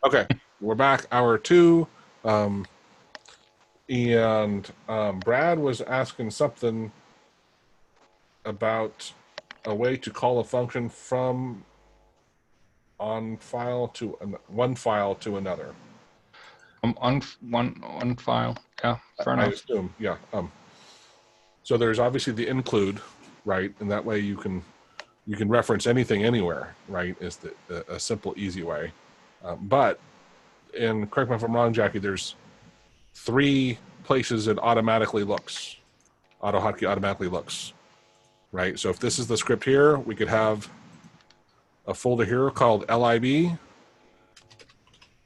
Okay, we're back, hour 2. And Brad was asking something about a way to call a function from one file to another. On one file, yeah, fair enough. I assume, yeah. So there's obviously the include, right? And that way you can reference anything anywhere, right? Is a simple, easy way. But, and correct me if I'm wrong, Jackie, there's 3 places it automatically looks. AutoHotkey automatically looks, right? So if this is the script here, we could have a folder here called lib,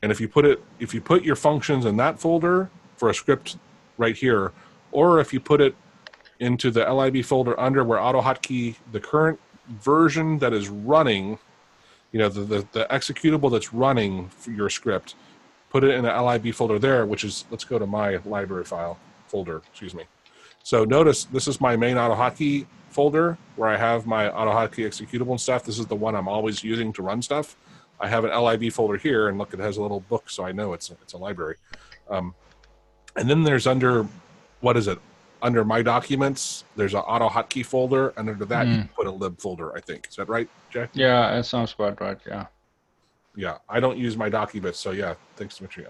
and if you put your functions in that folder for a script right here, or if you put it into the lib folder under where AutoHotkey, the current version that is running, the executable that's running for your script, put it in the lib folder there, which is, let's go to my library file folder, excuse me. So notice this is my main AutoHotkey folder where I have my AutoHotkey executable and stuff. This is the one I'm always using to run stuff. I have an lib folder here, and look, it has a little book, so I know it's a library. And then there's under my documents, there's an AutoHotkey folder, and under that you can put a lib folder, I think. Is that right, Jack? Yeah, that sounds about right, yeah. Yeah, I don't use my documents, so yeah, thanks, Dimitri.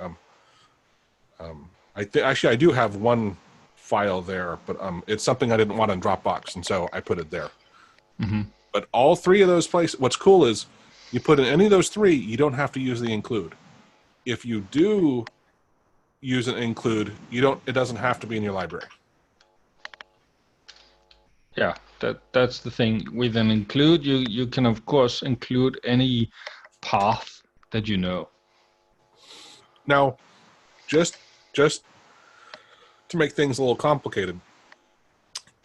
Actually I do have one file there, but it's something I didn't want on Dropbox, and so I put it there. But all 3 of those places, what's cool is you put in any of those 3, you don't have to use the include. If you do use an include, it doesn't have to be in your library. Yeah, that's the thing. With an include, you can of course include any path that you know. Now, just to make things a little complicated,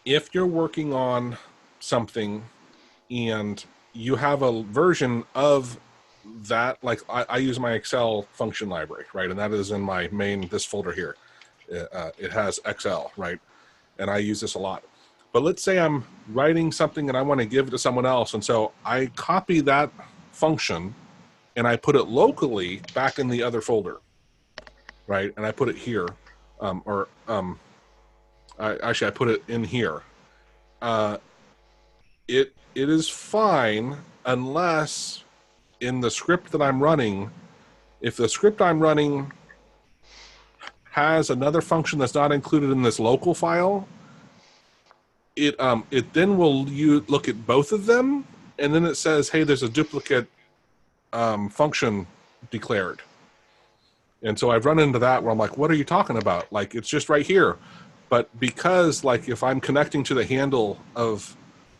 if you're working on something and you have a version of that, like I use my Excel function library, right? And that is in my main, this folder here. It has Excel, right? And I use this a lot. But let's say I'm writing something and I want to give it to someone else. And so I copy that function and I put it locally back in the other folder, right? And I put it here, actually I put it in here. It is fine unless in the script that I'm running, if the script I'm running has another function that's not included in this local file, it then will look at both of them, and then it says, hey, there's a duplicate function declared. And so I've run into that where I'm like, what are you talking about? Like, it's just right here. But because, like, if I'm connecting to the handle of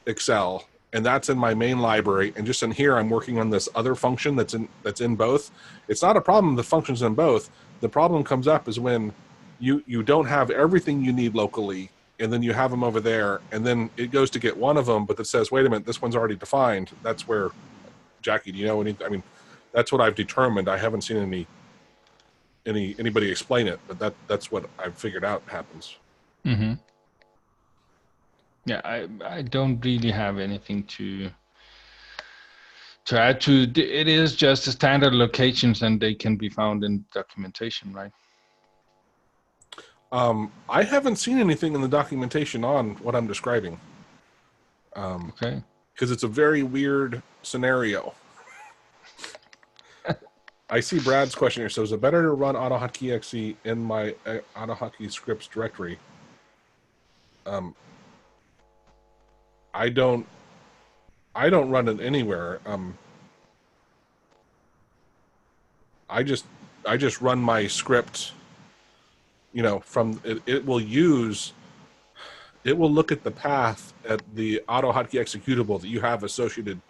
Excel and that's in my main library, and just in here I'm working on this other function that's in both, it's not a problem the function's in both. The problem comes up is when you don't have everything you need locally, and then you have them over there, and then it goes to get one of them, but it says, wait a minute, this one's already defined. That's where, Jackie, do you know anything? I mean, that's what I've determined. I haven't seen anybody explain it, but that's what I've figured out happens. Yeah, I don't really have anything to add to. It is just the standard locations, and they can be found in documentation, right? I haven't seen anything in the documentation on what I'm describing. Okay. Because it's a very weird scenario. I see Brad's question here. So is it better to run AutoHotkey exe in my AutoHotkey scripts directory? I don't run it anywhere. I just run my script, from it will look at the path at the AutoHotkey executable that you have associated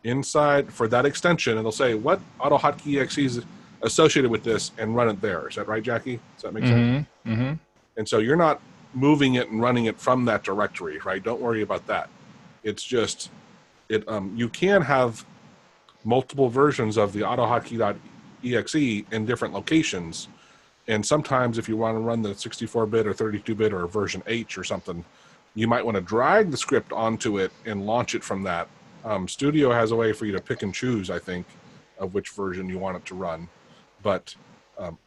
inside for that extension, and they'll say what AutoHotkey exe is associated with this and run it there. Is that right, Jackie? Does that make sense? And so you're not moving it and running it from that directory, right? Don't worry about that. It's just you can have multiple versions of the AutoHotkey.exe in different locations, and sometimes if you want to run the 64-bit or 32-bit or version H or something, you might want to drag the script onto it and launch it from that. Studio has a way for you to pick and choose, I think, of which version you want it to run. But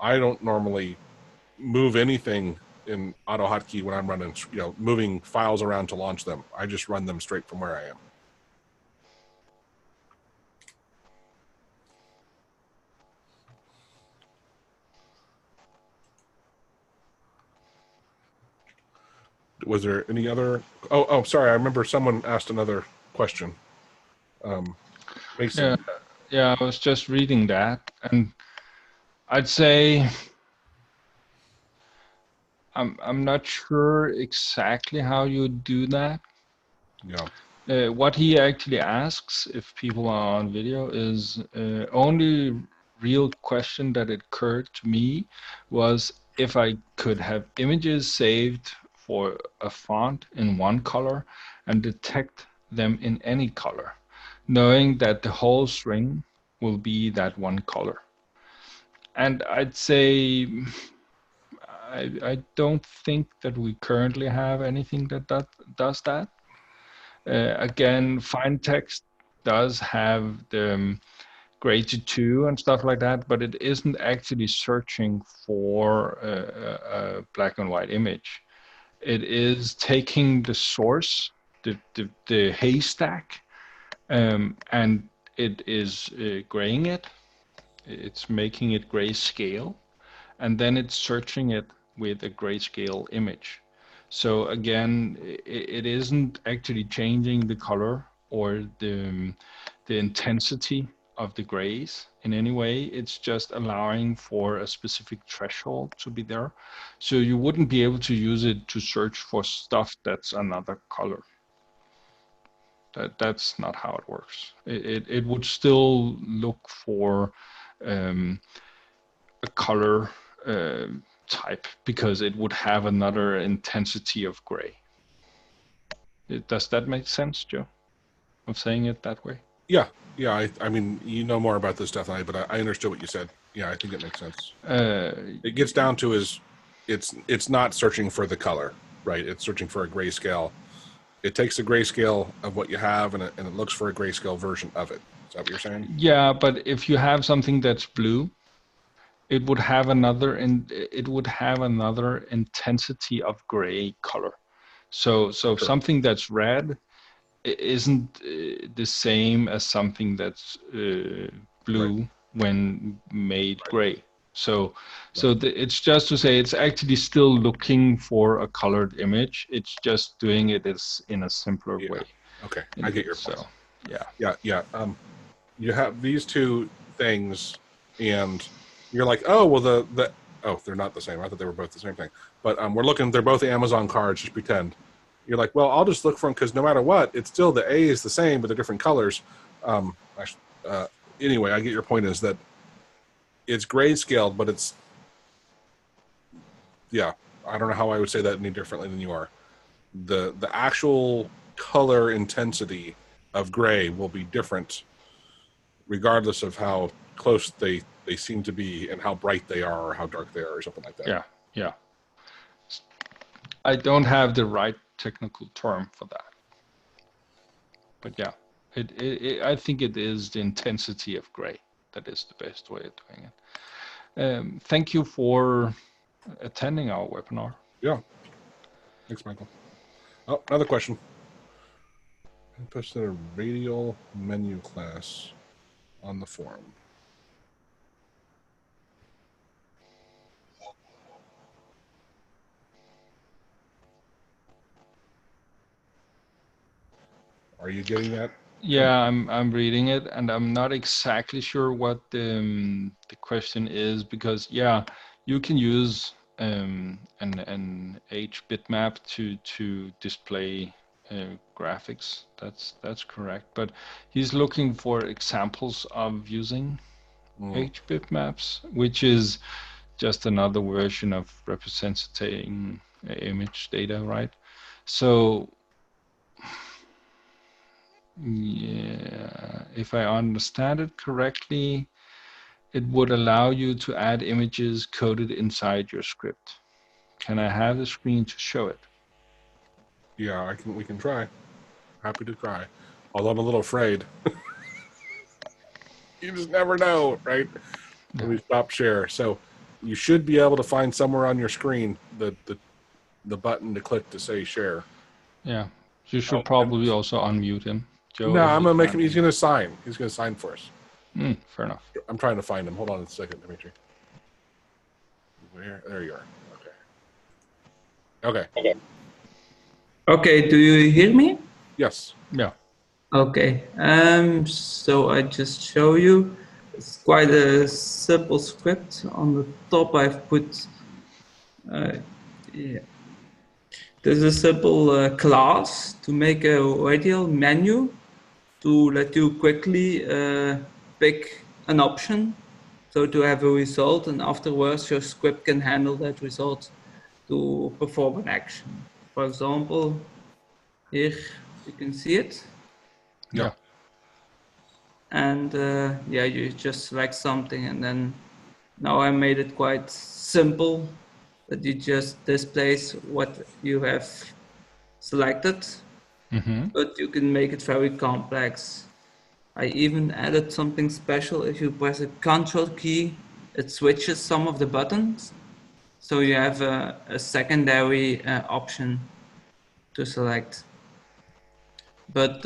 I don't normally move anything in AutoHotkey when I'm running, moving files around to launch them. I just run them straight from where I am. Was there any other? Oh, sorry. I remember someone asked another question. Mason. Yeah, I was just reading that, and I'd say I'm not sure exactly how you do that. Yeah. What he actually asks, if people are on video, is only real question that occurred to me was if I could have images saved for a font in one color and detect them in any color, knowing that the whole string will be that one color. And I'd say I don't think that we currently have anything that does that. Again, fine text does have the gray to 2 and stuff like that, but it isn't actually searching for a black and white image. It is taking the source, the haystack, and it is graying it. It's making it grayscale, and then it's searching it with a grayscale image. So again, it isn't actually changing the color or the intensity of the grays in any way. It's just allowing for a specific threshold to be there. So you wouldn't be able to use it to search for stuff that's another color. That's not how it works. It would still look for a color type because it would have another intensity of gray. Does that make sense, Joe? Of saying it that way? Yeah. I mean, you know more about this stuff than I, but I understood what you said. Yeah, I think it makes sense. It gets down to it's not searching for the color, right? It's searching for a grayscale. It takes the grayscale of what you have and it looks for a grayscale version of it. Is that what you're saying? Yeah, but if you have something that's blue, it would have another intensity of gray color. So sure. Something that's red isn't the same as something that's blue right. when made gray. So it's just to say it's actually still looking for a colored image. It's just doing it in a simpler way. Okay, I get your point. So, yeah. You have these two things, and you're like, oh, well, they're not the same. I thought they were both the same thing. But we're looking. They're both Amazon cards. Just pretend. You're like, well, I'll just look for them because no matter what, it's still the A is the same, but they're different colors. Anyway, I get your point is that it's grayscaled, but it's, I don't know how I would say that any differently than you are. The actual color intensity of gray will be different regardless of how close they seem to be and how bright they are or how dark they are or something like that. Yeah. I don't have the right technical term for that. But yeah, I think it is the intensity of gray that is the best way of doing it. Thank you for attending our webinar. Yeah. Thanks, Michael. Oh, another question. I posted a radial menu class on the forum. Are you getting that? Yeah, I'm reading it, and I'm not exactly sure what the question is because you can use an H bitmap to display graphics. That's correct. But he's looking for examples of using H bitmaps, which is just another version of representing image data, right? So. Yeah, if I understand it correctly, it would allow you to add images coded inside your script. Can I have the screen to show it? Yeah, we can try. Happy to try. Although I'm a little afraid. You just never know, right? Yeah. When we stop share. So you should be able to find somewhere on your screen the button to click to say share. Yeah. You should Oh, probably also unmute him, Joe. no, If I'm you gonna make can't. him. He's gonna sign. He's gonna sign for us. Fair enough. I'm trying to find him. Hold on a second, Dimitri. Where? There you are. Okay. Okay. Okay, do you hear me? Yes. Yeah. Okay, so I just show you. It's quite a simple script. On the top I've put, yeah. There's a simple class to make a radial menu to let you quickly pick an option. So to have a result, and afterwards your script can handle that result to perform an action. For example, here you can see it. Yeah. And yeah, you just select something, and then now I made it quite simple that you just displays what you have selected, but you can make it very complex. I even added something special. If you press a Control key, it switches some of the buttons, so you have a secondary option to select. But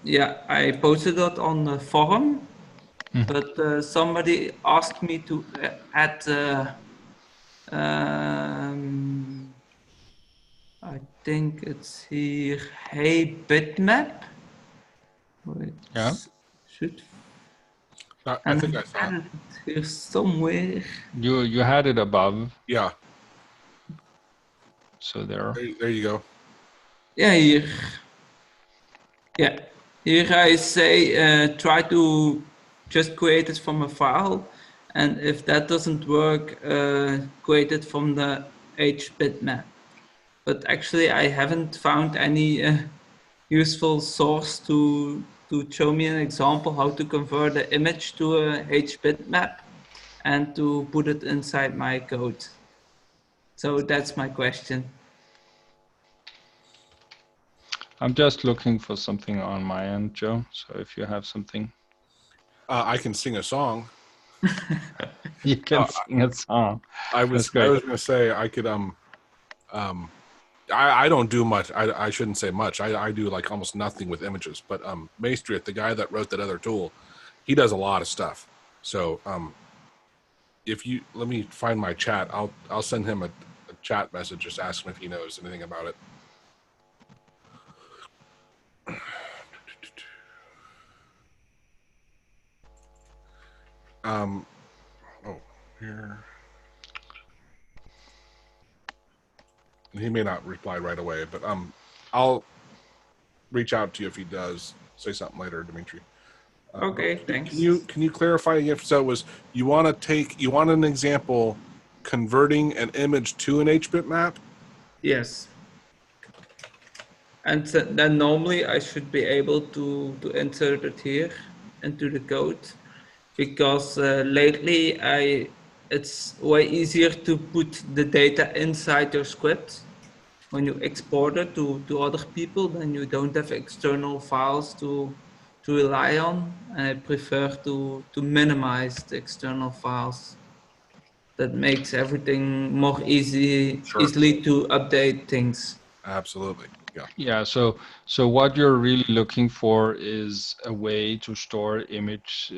yeah, I posted it on the forum, but somebody asked me to add, I think it's here, hey bitmap. Wait, Yeah. should I think I saw it. added it here somewhere. You had it above, Yeah. so there. There you go. Yeah, here. Yeah, here I say try to just create it from a file, and if that doesn't work, create it from the H bitmap. But actually, I haven't found any useful source to show me an example how to convert the image to a H bitmap and to put it inside my code. So that's my question. I'm just looking for something on my end, Joe. So if you have something, I can sing a song. you can sing a song. I was going to say I could I don't do much. I shouldn't say much. I do like almost nothing with images. But Maestrit, the guy that wrote that other tool, he does a lot of stuff. So if you let me find my chat, I'll send him a chat message. Just ask him if he knows anything about it. Oh, here. He may not reply right away, but I'll reach out to you if he does say something later, Dimitri. Okay, thanks. Can you clarify if so? Was you want an example converting an image to an HBitmap? Yes. And then normally I should be able to insert it here into the code, because lately it's way easier to put the data inside your script when you export it to other people. Then you don't have external files to rely on. And I prefer to minimize the external files. That makes everything more easily to update things. Absolutely, yeah. Yeah. So what you're really looking for is a way to store image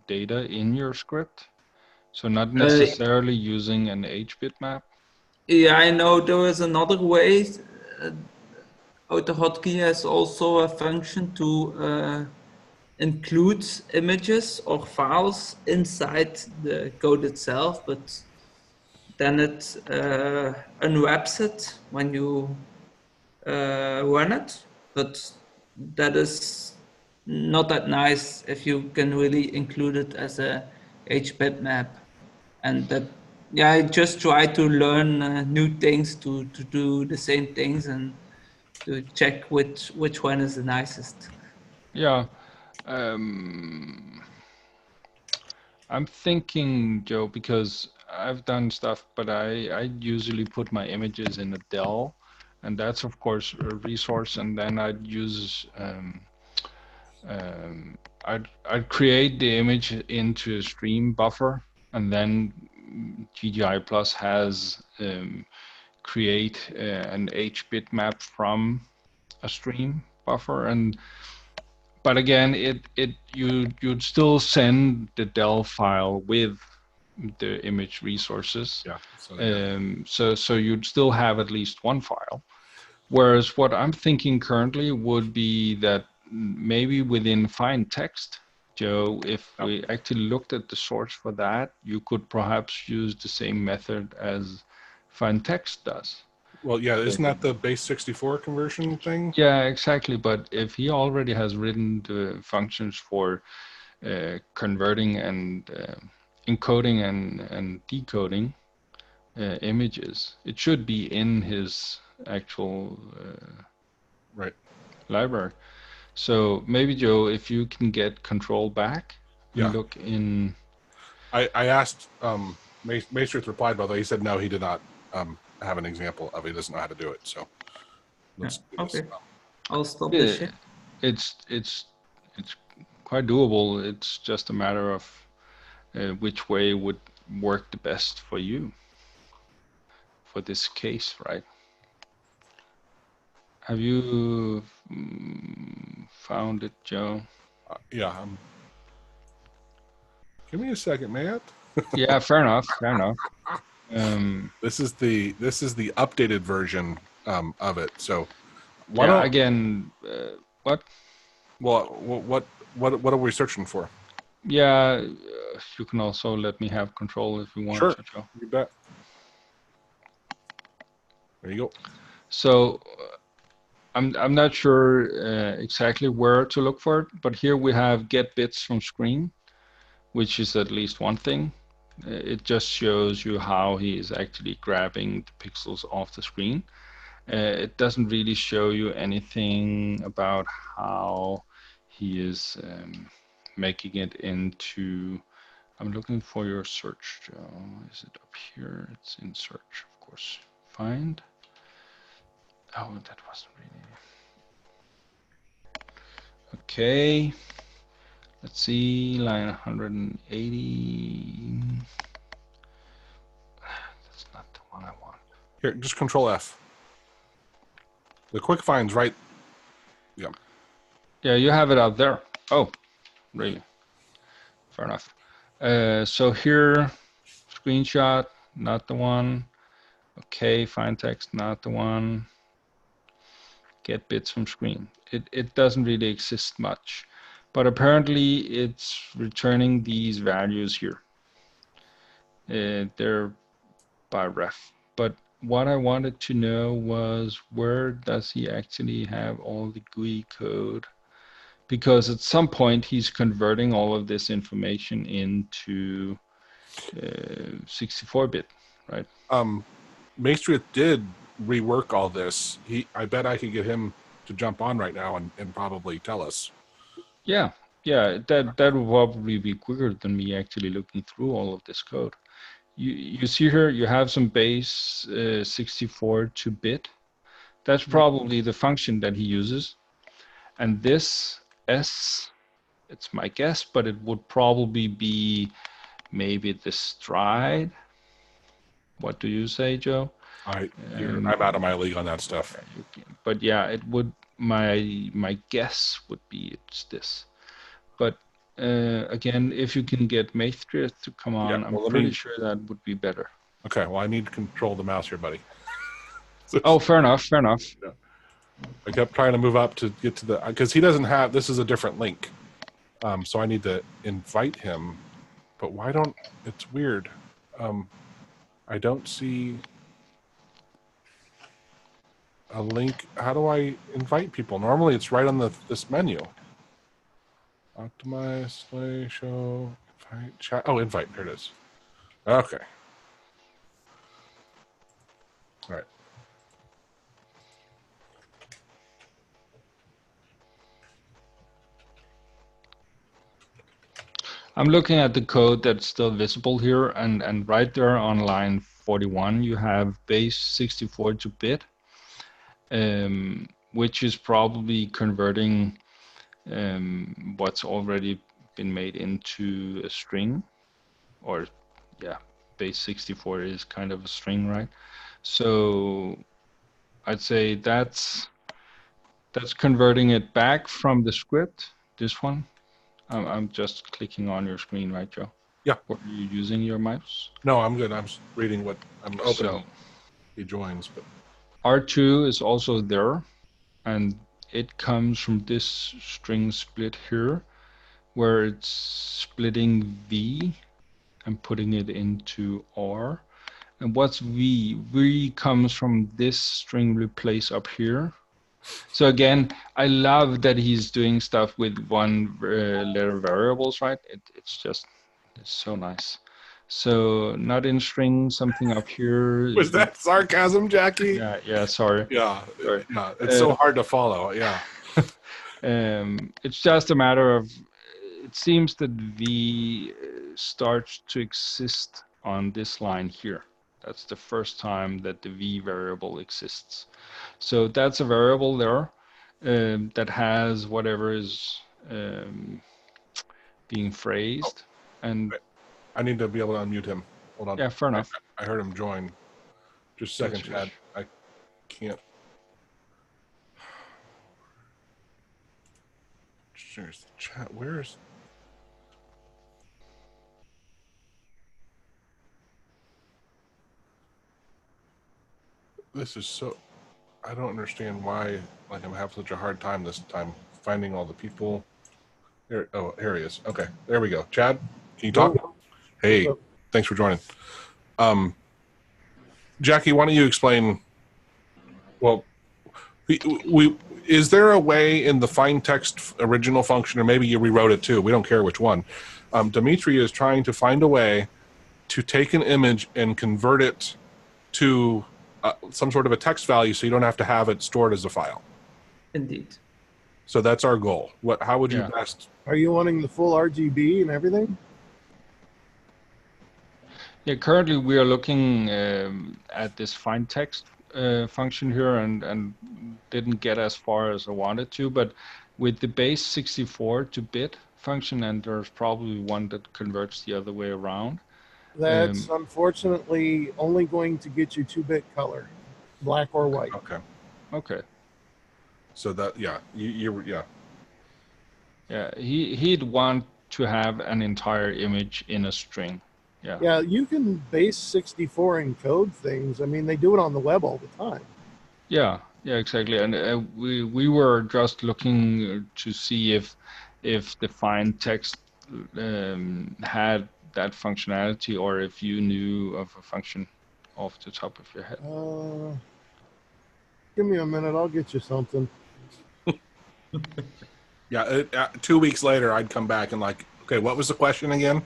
data in your script. So not necessarily using an HBitmap. Yeah, I know there is another way. Uh, AutoHotkey has also a function to include images or files inside the code itself, but then it unwraps it when you run it. But that is not that nice if you can really include it as a HBitmap. And that, yeah, I just try to learn new things to do the same things and to check which one is the nicest. Yeah. I'm thinking, Joe, because I've done stuff, but I usually put my images in a Dell, and that's of course a resource. And then I'd use I'd create the image into a stream buffer, and then GGI Plus has create an H bitmap from a stream buffer, but again, you'd still send the del file with the image resources. Yeah. So you'd still have at least one file. Whereas what I'm thinking currently would be that maybe within find text, Joe, if we actually looked at the source for that, you could perhaps use the same method as find text does. Well, yeah, isn't that the Base64 conversion thing? Yeah, exactly. But if he already has written the functions for converting and encoding and decoding images, it should be in his actual right library. So maybe, Joe, if you can get control back and Yeah. look in. I asked Maestruth replied, by the way. He said no, he did not have an example of it. He doesn't know how to do it. So let's do this. Okay. I'll stop the share. It's quite doable. It's just a matter of which way would work the best for you for this case, right? Have you found it, Joe? Yeah. Give me a second, Matt. Yeah, fair enough. Fair enough. This is the updated version of it. So why yeah, don't again, what? Well, what are we searching for? Yeah, you can also let me have control if you want. Sure, to, Joe. You bet. There you go. So I'm not sure exactly where to look for it, but here we have get bits from screen, which is at least one thing. It just shows you how he is actually grabbing the pixels off the screen. It doesn't really show you anything about how he is making it into. I'm looking for your search, Joe. Is it up here? It's in search, of course. Find. Oh, that wasn't really. Okay. Let's see, line 180. That's not the one I want. Here, just Control F. The quick find's right. Yeah. Yeah, you have it out there. Oh, really? Fair enough. So here, screenshot, not the one. Okay, find text, not the one. Get bits from screen. It doesn't really exist much, but apparently it's returning these values here. They're by ref. But what I wanted to know was, where does he actually have all the GUI code? Because at some point he's converting all of this information into 64-bit, right? Maestruth did rework all this. I bet I could get him to jump on right now and probably tell us. Yeah, that would probably be quicker than me actually looking through all of this code. You see here, you have some base 64 to bit. That's probably the function that he uses. And this S, it's my guess, but it would probably be maybe the stride. What do you say, Joe? I'm out of my league on that stuff. But yeah, it would. My guess would be it's this. But again, if you can get Maestruth to come on, Yeah, I'm pretty sure that would be better. Okay, well, I need to control the mouse here, buddy. Oh, fair enough, fair enough. Yeah. I kept trying to move up to get to the, because he doesn't have, this is a different link. So I need to invite him, but why don't, it's weird. I don't see a link. How do I invite people? Normally it's right on this menu. Optimize, slay, show, invite, chat. Oh, invite, there it is. Okay. All right. I'm looking at the code that's still visible here, and right there on line 41, you have base 64 to bit, which is probably converting what's already been made into a string, or yeah, Base64 is kind of a string, right? So I'd say that's converting it back from the script. This one, I'm just clicking on your screen, right, Joe? Yeah. Or are you using your mouse? No, I'm good. I'm reading what I'm opening. So He joins, but R2 is also there, and it comes from this string split here, where it's splitting V and putting it into R. And what's V? V comes from this string replace up here. So again, I love that he's doing stuff with one letter variables, right? It's so nice. So not in string, something up here. was that sarcasm, Jackie? Yeah, sorry. Yeah, Sorry. yeah. It's so hard to follow. Yeah. It's just a matter of, it seems that V starts to exist on this line here. That's the first time that the V variable exists. So that's a variable there that has whatever is being phrased. And I need to be able to unmute him. Hold on. yeah, fair enough. I heard him join. Just a second, Chad. I can't. There's the chat. Where's? This is so. I don't understand why. Like I'm having such a hard time this time finding all the people. Here, oh, here he is. Okay, there we go. Chad, can you talk? Hey, thanks for joining. Jackie, why don't you explain? Well, we is there a way in the find text original function, or maybe you rewrote it too? We don't care which one. Dimitri is trying to find a way to take an image and convert it to some sort of a text value, so you don't have to have it stored as a file. Indeed. So that's our goal. How would you best? Are you wanting the full RGB and everything? Yeah, currently we are looking at this find text function here and didn't get as far as I wanted to, but with the Base64 to bit function, and there's probably one that converts the other way around. That's unfortunately only going to get you 2-bit color, black or white. Okay. Okay. So that yeah, yeah. Yeah, he'd want to have an entire image in a string. Yeah. Yeah, you can Base64 encode things. I mean, they do it on the web all the time. Yeah, exactly. And we were just looking to see if the find text had that functionality, or if you knew of a function off the top of your head. Give me a minute, I'll get you something. Yeah, 2 weeks later, I'd come back and like, okay, what was the question again?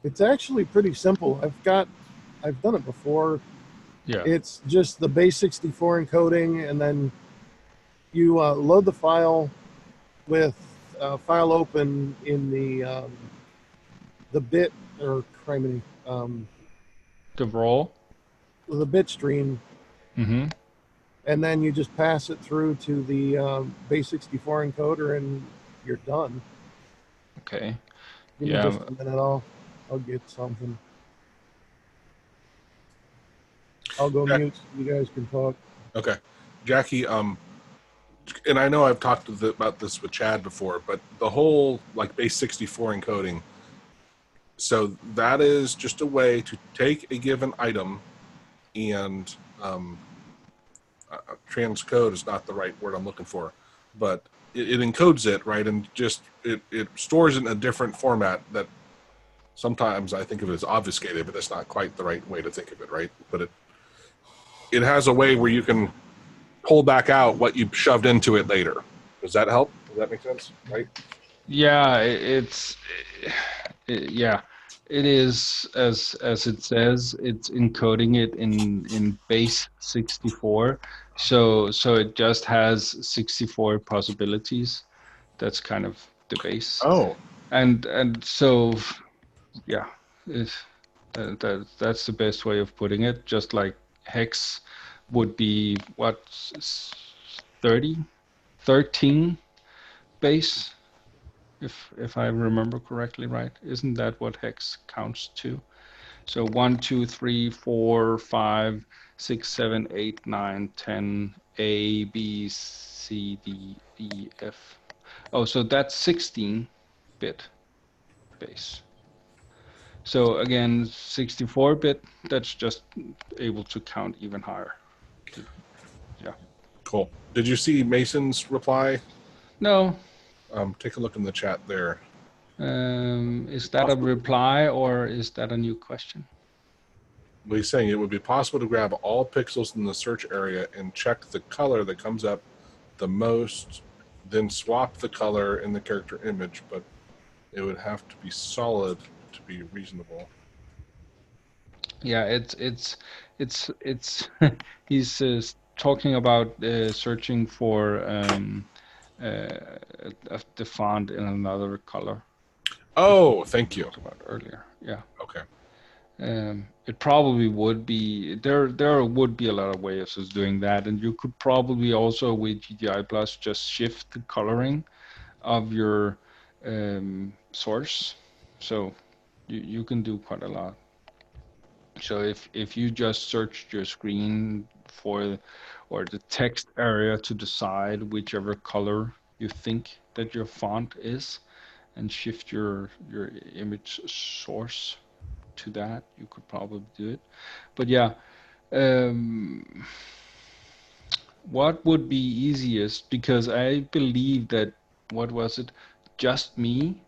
It's actually pretty simple. I've done it before. Yeah. It's just the Base64 encoding, and then you load the file with file open in the bit, or criminy, The raw. the bit stream. Mm-hmm. And then you just pass it through to the Base64 encoder, and you're done. Okay. Give me just a minute, I'll get something. I'll go mute so you guys can talk. Okay. Jackie, and I know I've talked about this with Chad before, but the whole like Base64 encoding, so that is just a way to take a given item and transcode is not the right word I'm looking for, but it encodes it, right? And just it stores it in a different format that sometimes I think of it as obfuscated, but that's not quite the right way to think of it, right? But it has a way where you can pull back out what you shoved into it later. Does that help? Does that make sense? Right? Yeah, yeah. It is as it says. It's encoding it in Base64, so it just has 64 possibilities. That's kind of the base. Oh. And so yeah, that's the best way of putting it. Just like hex would be what, 30 13 base, if I remember correctly, right? Isn't that what hex counts to? So 1, 2, 3, 4, 5, 6, 7, 8, 9, 10, A, B, C, D, E, F. Oh, so that's 16-bit base. So again, 64-bit, that's just able to count even higher. Yeah. Cool. Did you see Mason's reply? No. Take a look in the chat there. Is that a reply or is that a new question? Well, he's saying it would be possible to grab all pixels in the search area and check the color that comes up the most, then swap the color in the character image, but it would have to be solid to be reasonable. Yeah, it's he's talking about searching for the font in another color. Oh, thank you. Talked about earlier. Yeah. Okay. It probably would be there would be a lot of ways of doing that, and you could probably also with GDI Plus just shift the coloring of your source, so you can do quite a lot. So if you just searched your screen for or the text area to decide whichever color you think that your font is and shift your image source to that, you could probably do it. But yeah, what would be easiest, because I believe that, what was it, Just Me,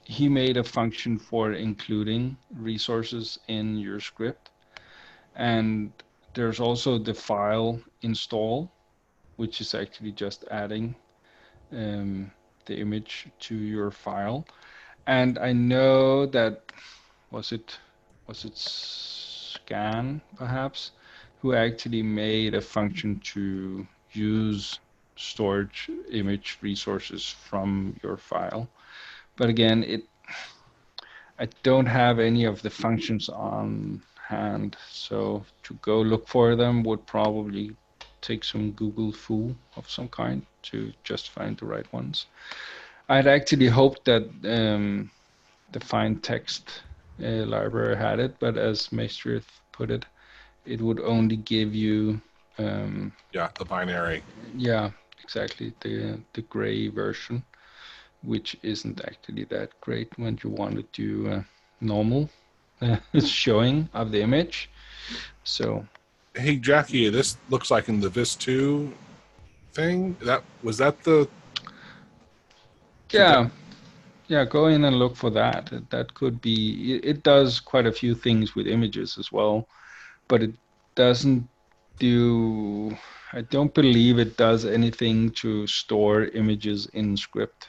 he made a function for including resources in your script. And there's also the file install, which is actually just adding the image to your file. And I know that, was it Scan perhaps, who actually made a function to use storage image resources from your file. But again, I don't have any of the functions on hand, so to go look for them would probably take some Google foo of some kind to just find the right ones. I'd actually hoped that the find text library had it, but as Maestrith put it, it would only give you yeah, the binary. Yeah, exactly, the gray version, which isn't actually that great when you want to do normal showing of the image. So, hey Jackie, this looks like in the Vis2 thing. Was that the? Yeah, go in and look for that. That could be. It does quite a few things with images as well, but it doesn't do. I don't believe it does anything to store images in script.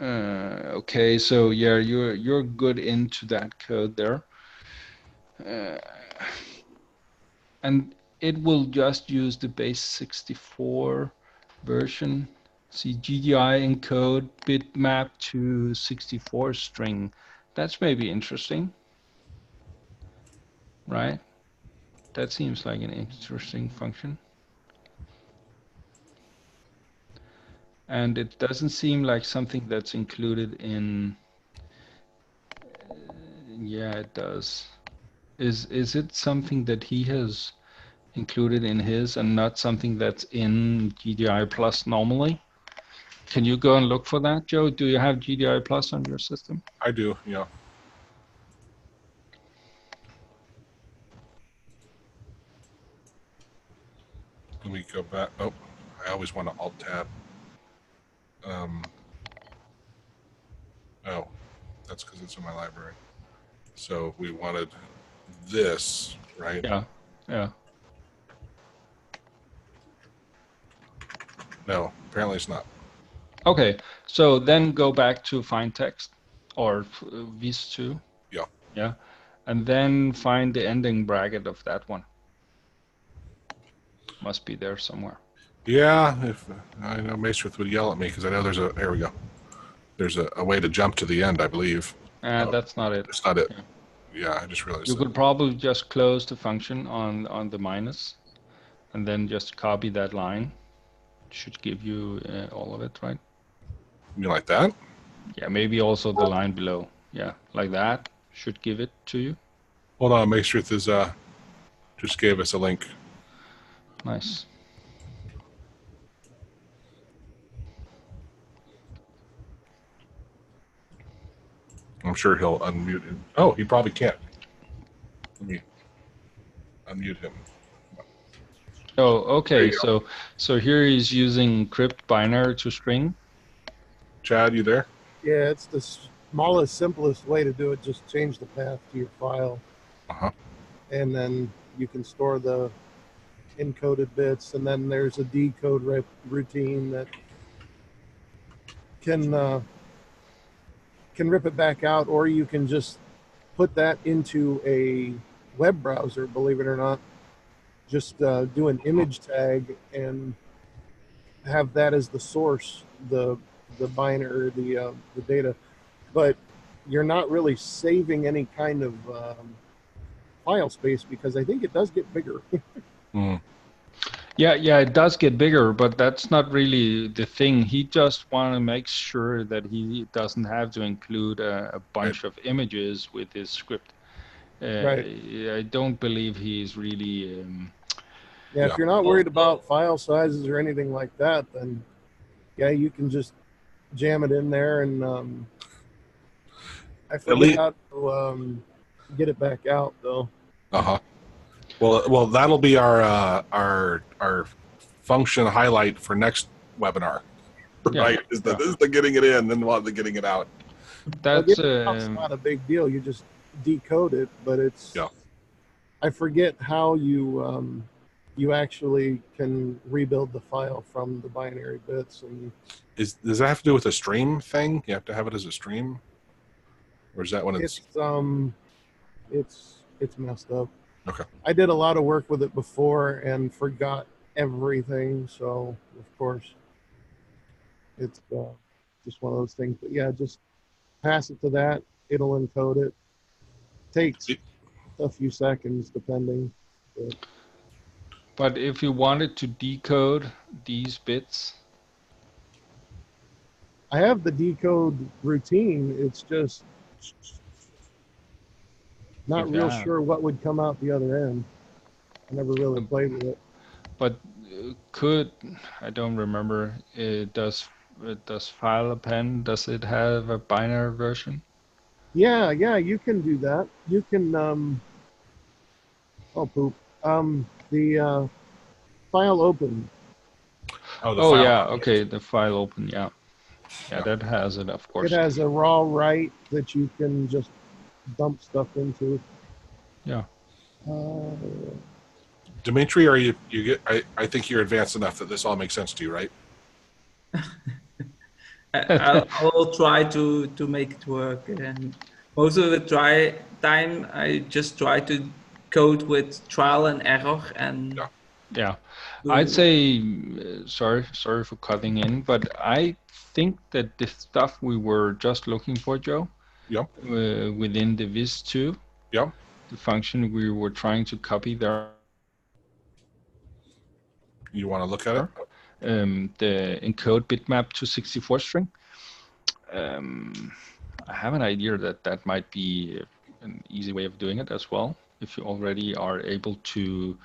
Okay, so yeah, you're good into that code there, and it will just use the Base64 version. See, GDI encode bitmap to 64 string. That's maybe interesting, right? That seems like an interesting function. And it doesn't seem like something that's included in, yeah, it does. Is it something that he has included in his and not something that's in GDI Plus normally? Can you go and look for that, Joe? Do you have GDI Plus on your system? I do, yeah. Let me go back. Oh, I always want to Alt-Tab. Oh, that's because it's in my library. So we wanted this, right? Yeah, yeah. No, apparently it's not. Okay, so then go back to find text or Vis2. Yeah. Yeah, and then find the ending bracket of that one. Must be there somewhere. Yeah, if I know Maestrith would yell at me because I know there we go. There's a way to jump to the end, I believe. That's not it. It's not it. Yeah. Yeah, I just realized You that. could probably just close the function on the minus and then just copy that line. Should give you all of it, right? You mean like that? Yeah, maybe also the line below. Yeah, like that should give it to you. Hold on, make sure this just gave us a link. Nice. I'm sure he'll unmute him. Oh, he probably can't. Let me unmute him. Oh, okay. There you So here he's using crypt binary to string. Chad, you there? Yeah, it's the smallest, simplest way to do it. Just change the path to your file, and then you can store the encoded bits. And then there's a decode routine that can rip it back out, or you can just put that into a web browser. Believe it or not, just do an image tag and have that as the source, the binary, the data, but you're not really saving any kind of file space, because I think it does get bigger. Yeah, it does get bigger, but that's not really the thing. He just want to make sure that he doesn't have to include a bunch of images with his script. Right. I don't believe he's really. Yeah, if you're not worried about file sizes or anything like that, then yeah, you can just jam it in there. And I forget how to get it back out, though. Well, that'll be our function highlight for next webinar. Right? Is the getting it in, then the getting it out. That's not a big deal. You just decode it, but it's. Yeah. I forget how you you actually can rebuild the file from the binary bits. And does that have to do with a stream thing? You have to have it as a stream, or is that when it's messed up. Okay. I did a lot of work with it before and forgot everything, so of course it's just one of those things. But yeah, just pass it to that. It'll encode it. Takes a few seconds depending. But if you wanted to decode these bits, I have the decode routine. It's just not real sure what would come out the other end. I never really played with it. But I don't remember. Does file append? Does it have a binary version? Yeah, you can do that. You can the file open. Okay, the file open, yeah, that has it, of course. It has a raw write that you can just dump stuff into. Yeah. Dimitri, are you get? I think you're advanced enough that this all makes sense to you, right? I will try to make it work, and most of the time I just try to code with trial and error. And yeah, I'd say sorry for cutting in, but I think that the stuff we were just looking for, Joe, within the Viz2, the function we were trying to copy there. You want to look at it? The encode bitmap to 64 string. I have an idea that might be an easy way of doing it as well. If you already are able to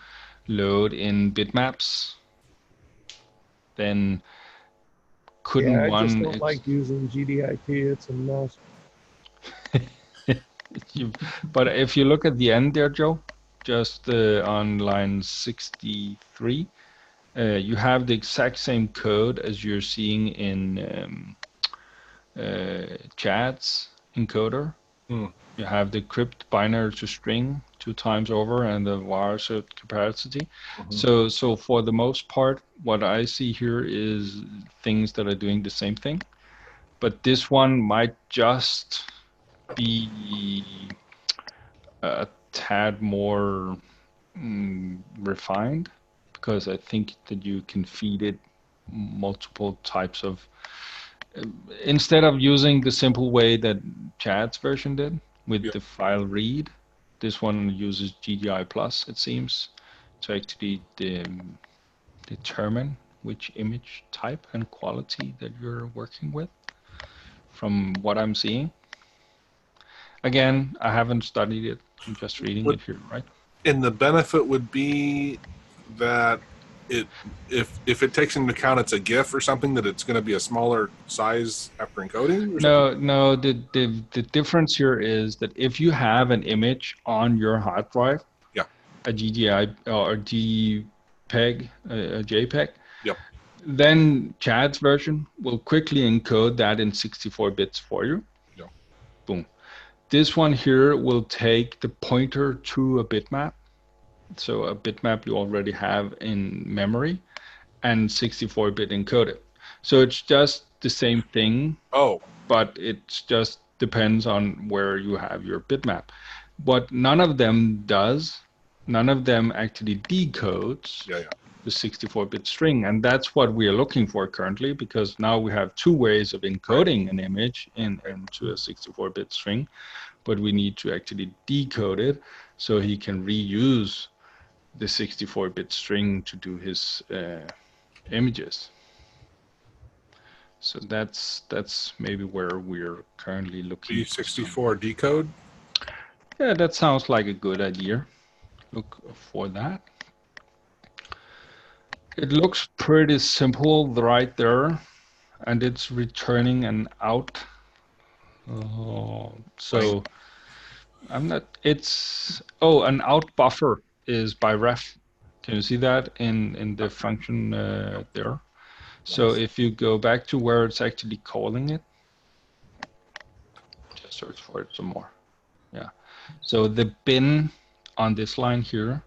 load in bitmaps, then couldn't one... I just don't like using GDIT. It's a mess. But if you look at the end there, Joe, just on line 63, you have the exact same code as you're seeing in Chad's encoder. You have the crypt binary to string 2 times over and the var capacity. So for the most part, what I see here is things that are doing the same thing. But this one might just be a tad more refined, because I think that you can feed it multiple types of, instead of using the simple way that Chad's version did with the file read, this one uses GDI plus, it seems, to actually determine which image type and quality that you're working with, from what I'm seeing. Again, I haven't studied it. I'm just reading it here, right? And the benefit would be that if it takes into account it's a GIF or something, that it's going to be a smaller size after encoding? Or something? No. The difference here is that if you have an image on your hard drive, Yeah. a GDI or a JPEG, a JPEG, Yep. then Chad's version will quickly encode that in 64 bits for you. Yeah. Boom. This one here will take the pointer to a bitmap. So a bitmap you already have in memory and 64-bit encoded. So it's just the same thing. Oh. But it just depends on where you have your bitmap. What none of them does, none of them actually decodes the 64-bit string. And that's what we are looking for currently, because now we have two ways of encoding an image into a 64-bit string, but we need to actually decode it so he can reuse the 64-bit string to do his images. So that's maybe where we're currently looking. Base64 decode? Yeah, that sounds like a good idea. Look for that. It looks pretty simple right there, and it's returning an out. So I'm not. It's an out buffer is by ref. Can you see that in the function there? So if you go back to where it's actually calling it, just search for it some more. Yeah. So the bin on this line here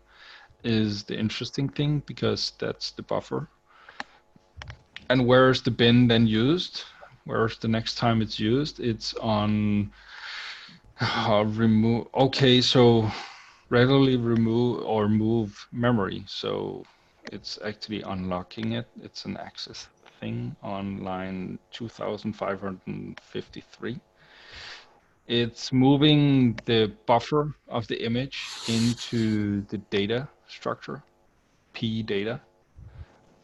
is the interesting thing, because that's the buffer. And where's the bin then used? Where's the next time it's used? It's on remove. Okay, so readily remove or move memory. So it's actually unlocking it. It's an access thing on line 2553. It's moving the buffer of the image into the data structure, P data.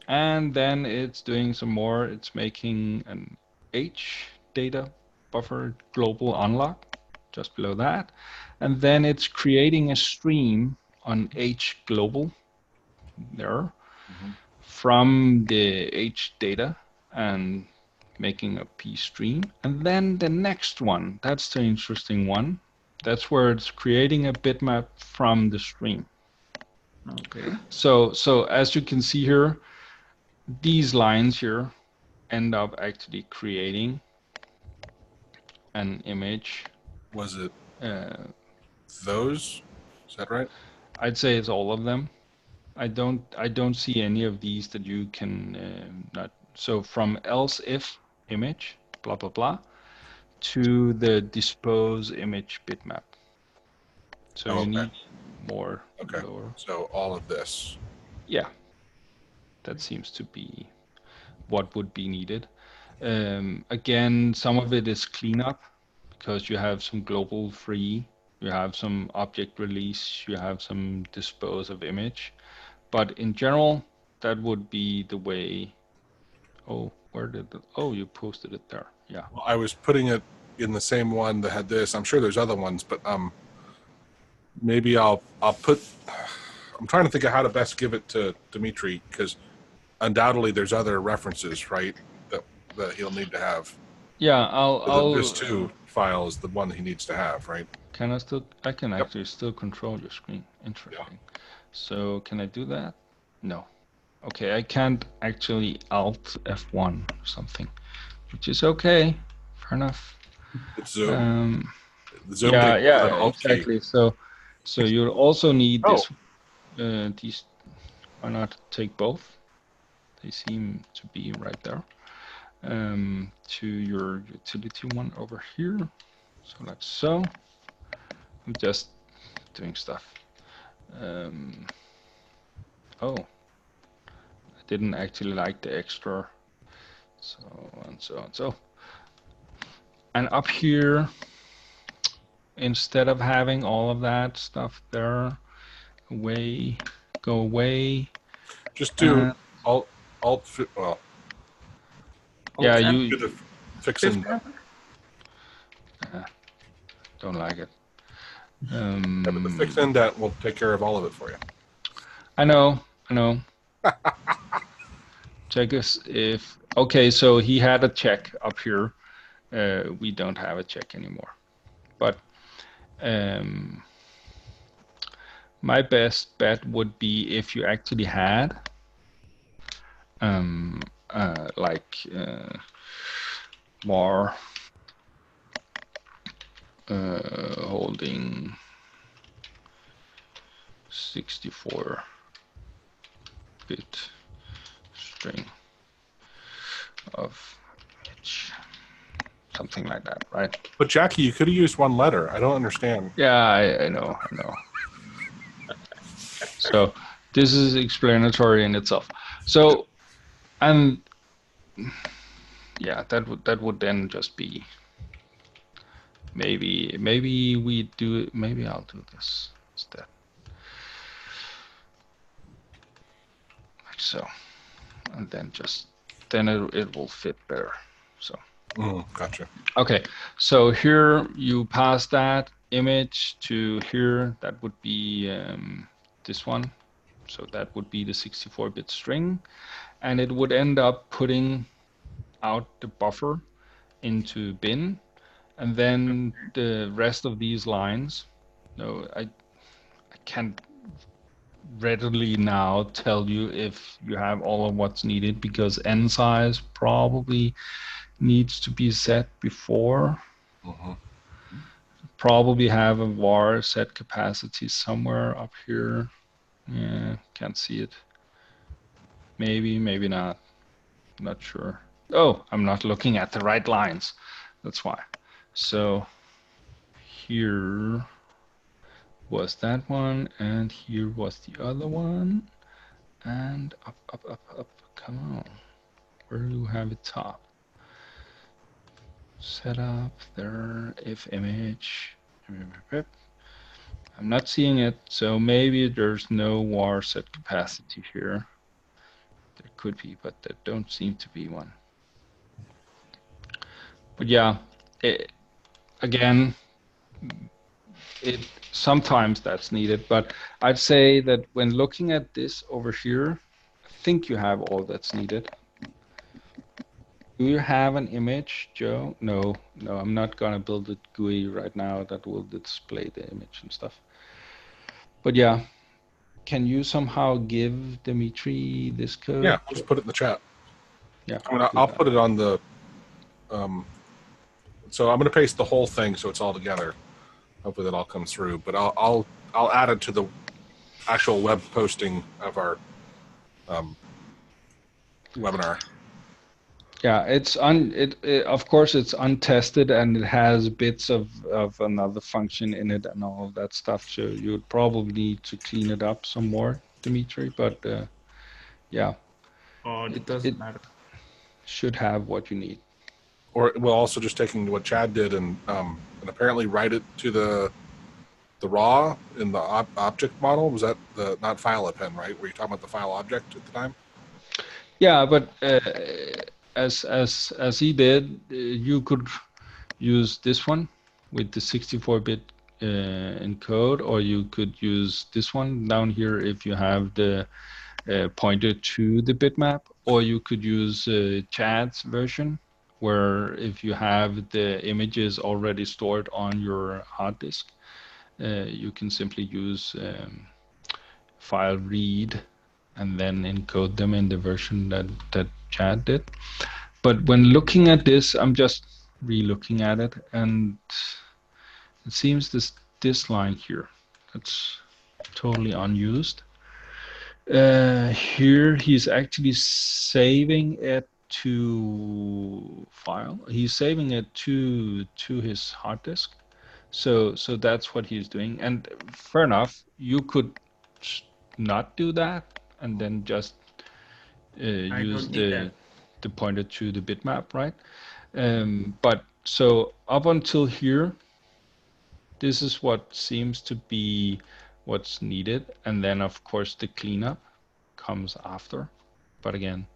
And then it's doing some more. It's making an H data buffer global unlock just below that. And then it's creating a stream on H global there from the H data and making a P stream. And then the next one, that's the interesting one. That's where it's creating a bitmap from the stream. Okay. So as you can see here, these lines here end up actually creating an image. Was it those? Is that right? I'd say it's all of them. I don't see any of these that you can not. So from else if image blah blah blah to the dispose image bitmap. So you need more lower. So all of this. Yeah, that seems to be what would be needed. Again, some of it is cleanup, because you have some global free, you have some object release, you have some dispose of image. But in general, that would be the way. Oh, where did the, oh, you posted it there. Yeah. Well, I was putting it in the same one that had this. I'm sure there's other ones, but maybe I'll put. I'm trying to think of how to best give it to Dimitri, because undoubtedly there's other references, right, that he'll need to have. Yeah, I'll. This too file is the one he needs to have, right? Can I still? I can actually still control your screen. Interesting. Yeah. So can I do that? No. Okay, I can't actually Alt F1 or something, which is okay. Fair enough. It's Zoom. Zoom yeah, exactly. So you'll also need this. These. Why not take both? They seem to be right there. To your utility one over here. So that's so. I'm just doing stuff. Oh, I didn't actually like the extra. So and so and so. And up here, instead of having all of that stuff there, away, go away. Just do alt, well. Yeah, do you the fix in. don't like it. Yeah, but the fix indent will take care of all of it for you. I know. Check us if, okay, so he had a check up here. We don't have a check anymore. But my best bet would be if you actually had var holding 64-bit string of image, something like that, right? But Jackie, you could have used one letter. I don't understand. Yeah, I know. So this is explanatory in itself. So, and yeah, that would then just be maybe we do it. Maybe I'll do this instead, like so, and then it will fit better. So. Gotcha. Okay, so here you pass that image to here. That would be this one. So that would be the 64-bit string, and it would end up putting out the buffer into bin, and then the rest of these lines. No, I can't readily now tell you if you have all of what's needed, because n size probably needs to be set before. Probably have a var set capacity somewhere up here. Yeah, can't see it. Maybe not. Not sure. Oh, I'm not looking at the right lines. That's why. So here was that one, and here was the other one. And up. Come on. Where do you have it top? Setup there, if image. I'm not seeing it, so maybe there's no var set capacity here. There could be, but there don't seem to be one. But yeah, sometimes that's needed, but I'd say that when looking at this over here, I think you have all that's needed. Do you have an image, Joe? No, I'm not gonna build a GUI right now that will display the image and stuff. But yeah, can you somehow give Dimitri this code? Yeah, I'll just put it in the chat. Yeah, I'll put it on the. So I'm going to paste the whole thing so it's all together. Hopefully that all comes through. But I'll add it to the actual web posting of our webinar. Yeah, it's of course it's untested, and it has bits of another function in it and all of that stuff. So you would probably need to clean it up some more, Dimitri. But yeah, it doesn't matter. Should have what you need. Or we're also just taking what Chad did and apparently write it to the raw in the object model. Was that the not file append, right? Were you talking about the file object at the time? Yeah, but as he did, you could use this one with the 64-bit encode, or you could use this one down here if you have the pointer to the bitmap, or you could use Chad's version, where if you have the images already stored on your hard disk, you can simply use file read and then encode them in the version that Chad did. But when looking at this, I'm just re-looking at it, and it seems this line here, that's totally unused. Here he's actually saving it to file. He's saving it to his hard disk. So that's what he's doing. And fair enough, you could not do that and then just use the pointer to the bitmap, right? But so up until here, this is what seems to be what's needed, and then of course the cleanup comes after. But again,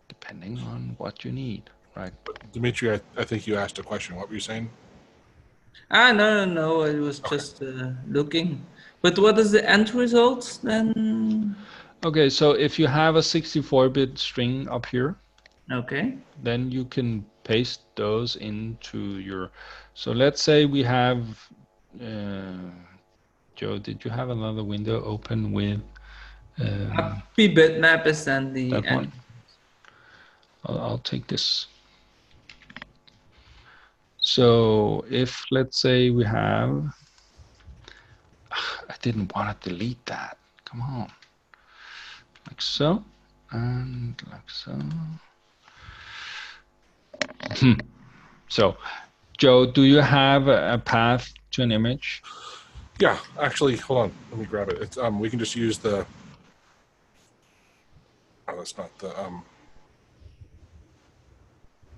depending on what you need, right? Dimitri, I think you asked a question. What were you saying? Ah, no. I was just looking. But what is the end result then? Okay, so if you have a 64-bit string up here, Okay. then you can paste those into your. So let's say we have. Joe, did you have another window open with Happy bitmap is then the that end. one? I'll take this. So if let's say we have, I didn't want to delete that. Come on, like so, and like so. So, Joe, do you have a path to an image? Yeah, actually, hold on. Let me grab it. It's we can just use the. Oh, that's not the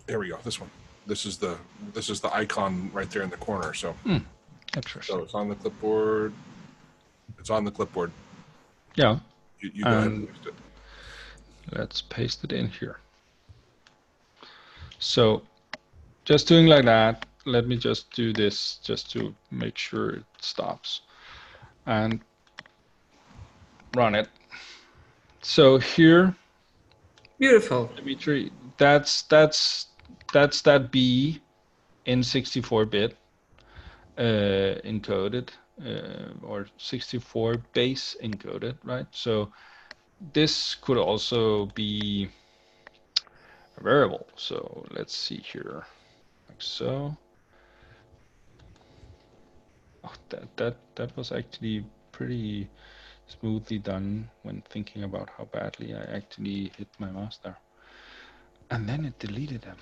There we go. This one. This is the icon right there in the corner. So, Interesting. so it's on the clipboard. It's on the clipboard. Yeah. You go ahead and paste it. Let's paste it in here. So, just doing like that. Let me just do this just to make sure it stops, and run it. So here, Beautiful. Dimitri, that's that B in 64-bit encoded or 64 base encoded, right? So this could also be a variable. So let's see here, like so. Oh, that was actually pretty smoothly done when thinking about how badly I actually hit my mouse there. And then it deleted them.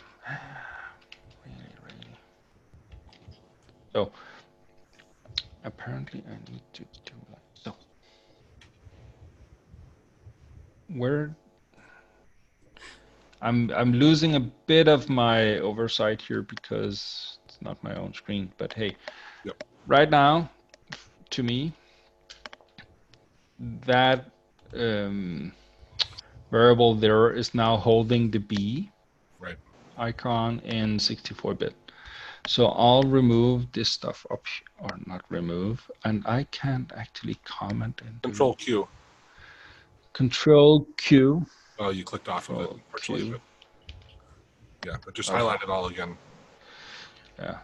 Really. So apparently I need to do like so. Where I'm losing a bit of my oversight here because it's not my own screen. But hey, Yep. Right now, to me, that variable there is now holding the B Right. icon in 64-bit. So I'll remove this stuff up, or not remove, and I can't actually comment and Control Q. Control Q. Oh, you clicked off of it, unfortunately. But yeah, but just highlight it all again. Yeah.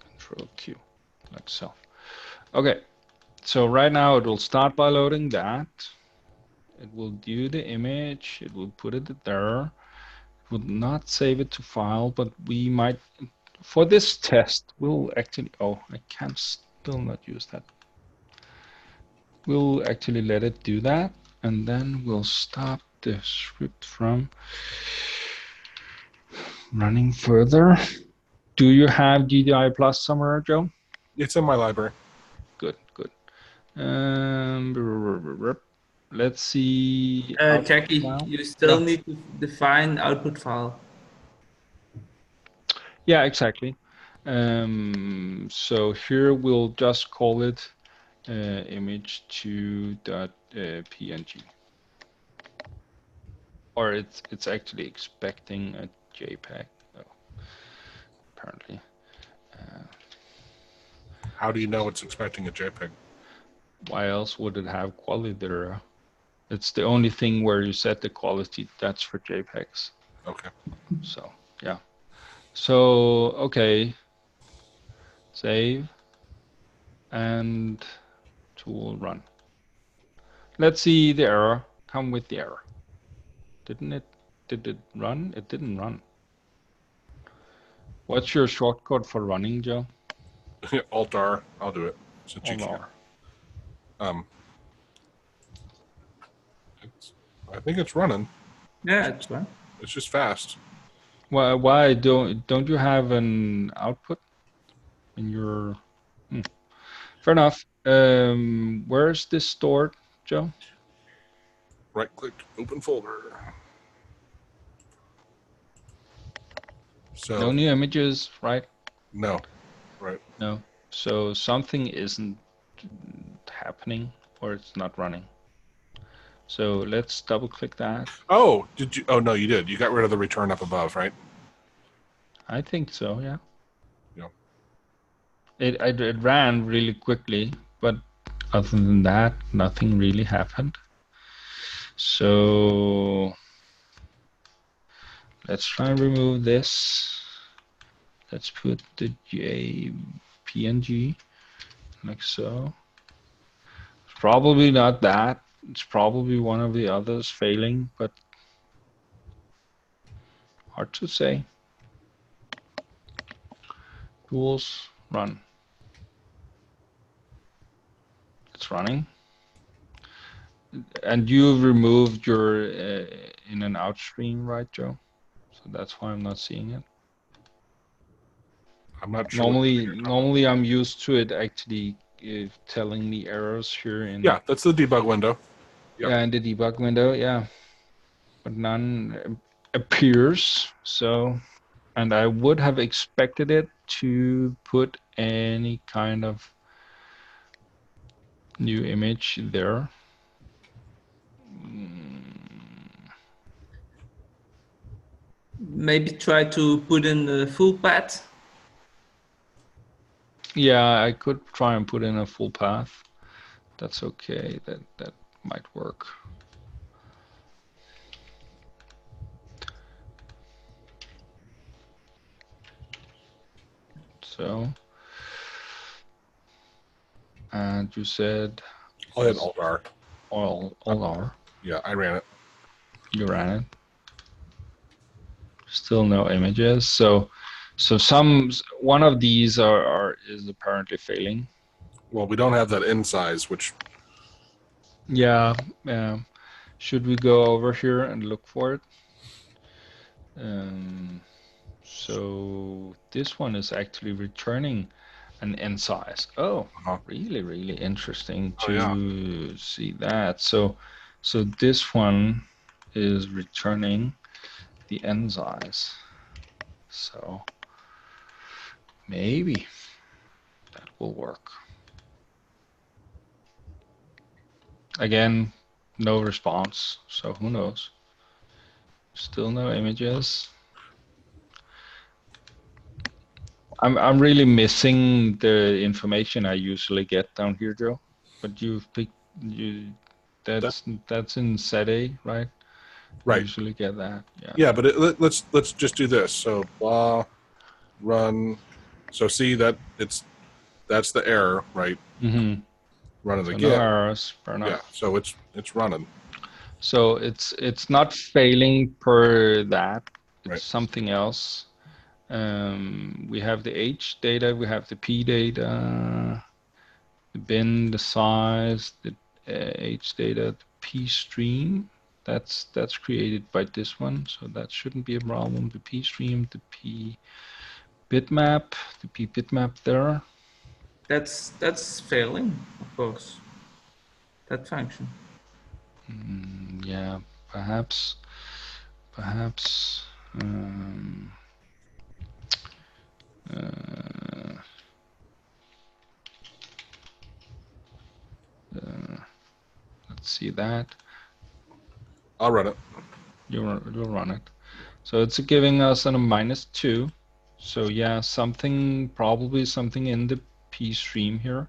Control Q, like so. Okay, so right now it will start by loading that. It will do the image. It will put it there. It would not save it to file, but we might, for this test, we'll actually, oh, I can still not use that. We'll actually let it do that, and then we'll stop the script from running further. Do you have GDI Plus somewhere, Joe? It's in my library. Good. Let's see. Jackie, file. you still need to define output file. Yeah, exactly. So here we'll just call it image2.png, or it's actually expecting a JPEG. Oh, apparently. How do you know it's expecting a JPEG? Why else would it have quality there? It's the only thing where you set the quality. That's for JPEGs. Okay. So yeah. So okay. Save and tool run. Let's see the error. Come with the error. Did it run? It didn't run. What's your shortcut for running, Joe? Alt R. I'll do it. Since you Alt can't. I think it's running. Yeah, it's fine. It's just fast. Why don't you have an output in your? Fair enough. Where is this stored, Joe? Right click, open folder. So No new images, right? no. Right. No. So something isn't happening or it's not running. So let's double click that. Oh, did you? Oh no, you did. You got rid of the return up above, right? I think so, yeah. Yeah. It ran really quickly, but other than that, nothing really happened. So let's try and remove this. Let's put the PNG like so. It's probably not that. It's probably one of the others failing, but hard to say. Tools, run. It's running. And you've removed your in and out stream, right, Joe? So that's why I'm not seeing it. I'm not sure. what you're talking about. Normally I'm used to it actually telling me errors here in Yeah, that's the debug window. Yep. yeah, in the debug window, yeah. But none appears. So, and I would have expected it to put any kind of new image there. Maybe try to put in the full path. Yeah, I could try and put in a full path. That's okay. That might work. So, and you said I'll hit Alt-R. Alt-R. Yeah, I ran it. You ran it. Still no images. So one of these is apparently failing. Well, we don't have that in size, which Yeah. Should we go over here and look for it? So this one is actually returning an n size. Oh, really, really interesting to see that. So this one is returning the n size. So maybe that will work. Again, no response, so who knows? Still no images. I'm really missing the information I usually get down here, Joe. But you've picked that's in set A, right? Right. You usually get that. Yeah. Yeah, but let's just do this. So blah run. So see that that's the error, right? Mm-hmm. Run it So again. no errors, fair enough. Yeah, so it's running. So it's not failing per that. It's Right. something else. We have the H data, we have the P data, the bin, the size, the H data, the P stream. That's created by this one, so that shouldn't be a problem. The P stream, the P bitmap, the P bitmap there. That's failing, of course. That function. Yeah, perhaps. Let's see that. I'll run it. You'll run it. So it's giving us a -2. So yeah, probably something in the P stream here.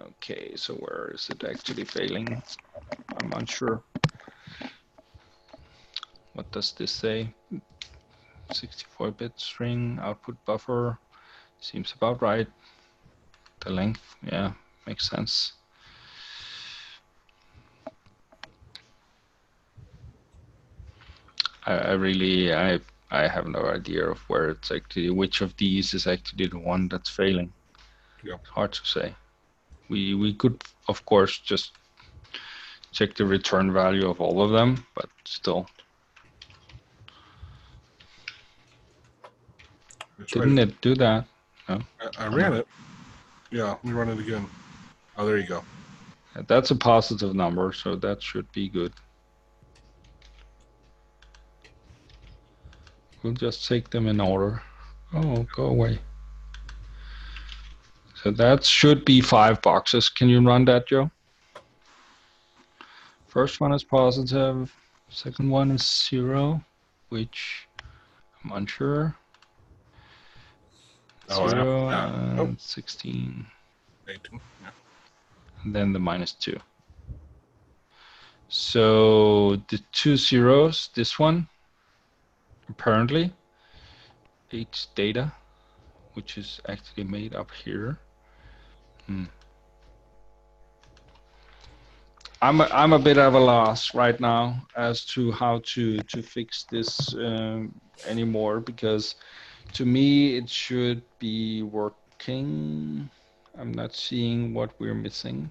Okay, so where is it actually failing? I'm unsure. What does this say? 64-bit string output buffer. Seems about right. The length, yeah, makes sense. I have no idea of where it's actually, which of these is actually the one that's failing. Yeah. It's hard to say. We could, of course, just check the return value of all of them, but still. Didn't it do that? No. I ran it. Yeah, let me run it again. Oh, there you go. That's a positive number, so that should be good. We'll just take them in order. Oh, go away. So that should be 5 boxes. Can you run that, Joe? First one is positive. Second one is 0, which I'm unsure. Oh, 0 yeah. and Oh, 16. 18. Yeah. And then the -2. So the 2 zeros, this one, apparently, H data, which is actually made up here. I'm a bit at a loss right now as to how to fix this anymore, because to me it should be working. I'm not seeing what we're missing.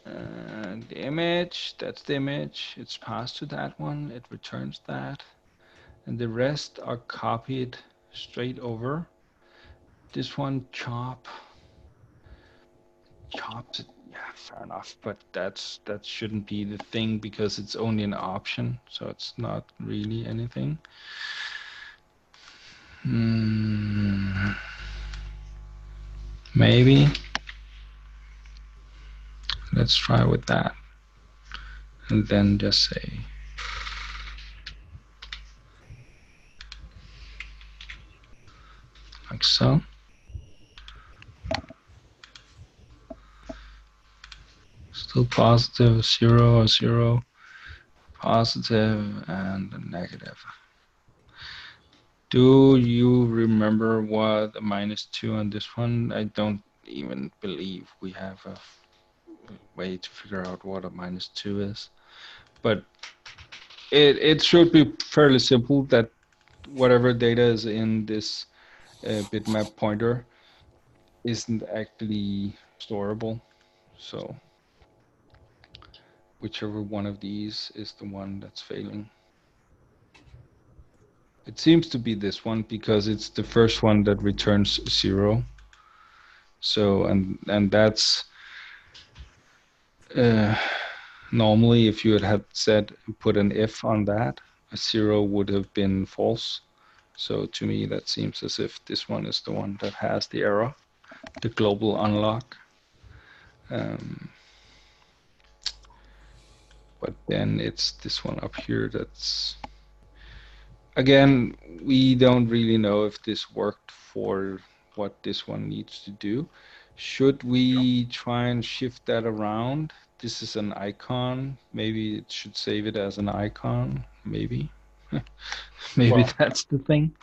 The image, that's the image. It's passed to that one. It returns that, and the rest are copied straight over. This one chops it. Yeah, fair enough, but that shouldn't be the thing because it's only an option, so it's not really anything. Maybe let's try with that, and then just say like so. Still positive, 0, 0, positive, and a negative. Do you remember what a -2 on this one? I don't even believe we have a way to figure out what a -2 is, but it should be fairly simple that whatever data is in this bitmap pointer isn't actually storable. So whichever one of these is the one that's failing. It seems to be this one because it's the first one that returns 0. So, and that's normally if you had said put an if on that, a 0 would have been false. So to me that seems as if this one is the one that has the error, the global unlock. But then it's this one up here that's, again, we don't really know if this worked for what this one needs to do. Should we try and shift that around? This is an icon. Maybe it should save it as an icon. Maybe. Maybe Well, that's the thing.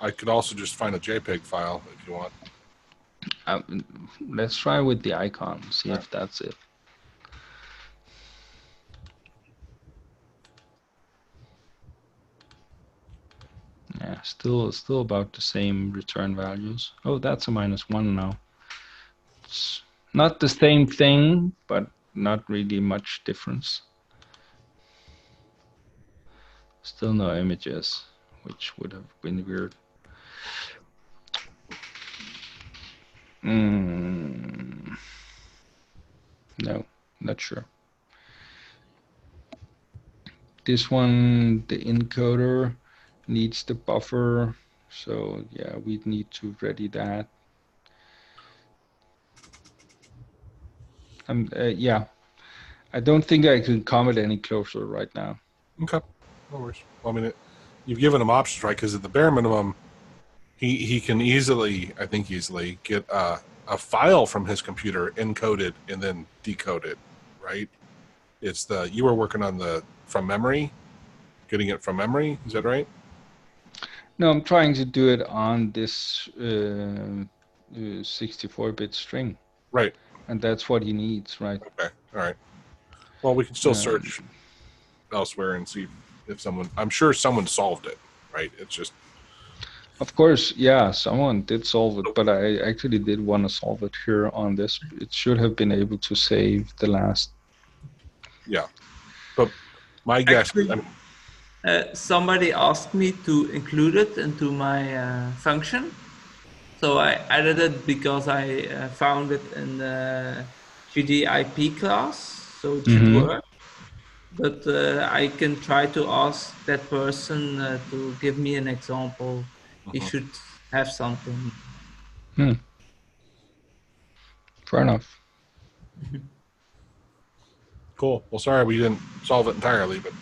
I could also just find a JPEG file if you want. Let's try with the icon, see if that's it. Yeah, still about the same return values. Oh, that's a -1 now. It's not the same thing, but not really much difference. Still no images, which would have been weird. No, not sure. This one, the encoder, needs the buffer. So yeah, we need to ready that. Yeah, I don't think I can comment any closer right now. Okay, no worries. Well, I mean, you've given him options, right? Because at the bare minimum, he can easily, I think easily, get a file from his computer encoded and then decoded, right? It's you were working on the from memory, getting it from memory. Is that right? No, I'm trying to do it on this 64-bit string. Right. And that's what he needs, right? Okay. All right. Well, we can still search elsewhere and see if someone, I'm sure someone solved it, right? It's just. Of course, yeah, someone did solve it, but I actually did want to solve it here on this. It should have been able to save the last. Yeah. But my guess, actually, somebody asked me to include it into my function. So I added it because I found it in the GDIP class, so it should work. But I can try to ask that person to give me an example he should have something. Fair enough. Cool. Well, sorry we didn't solve it entirely, but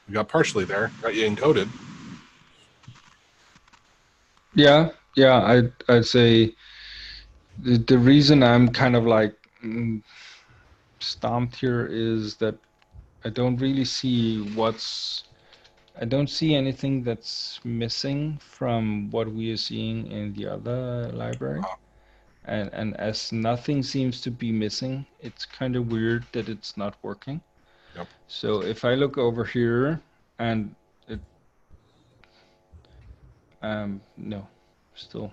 we got partially there. Got you encoded. Yeah, I'd say the reason I'm kind of like stomped here is that I don't really see I don't see anything that's missing from what we are seeing in the other library. And as nothing seems to be missing, it's kind of weird that it's not working. Yep. So if I look over here and it, no, still,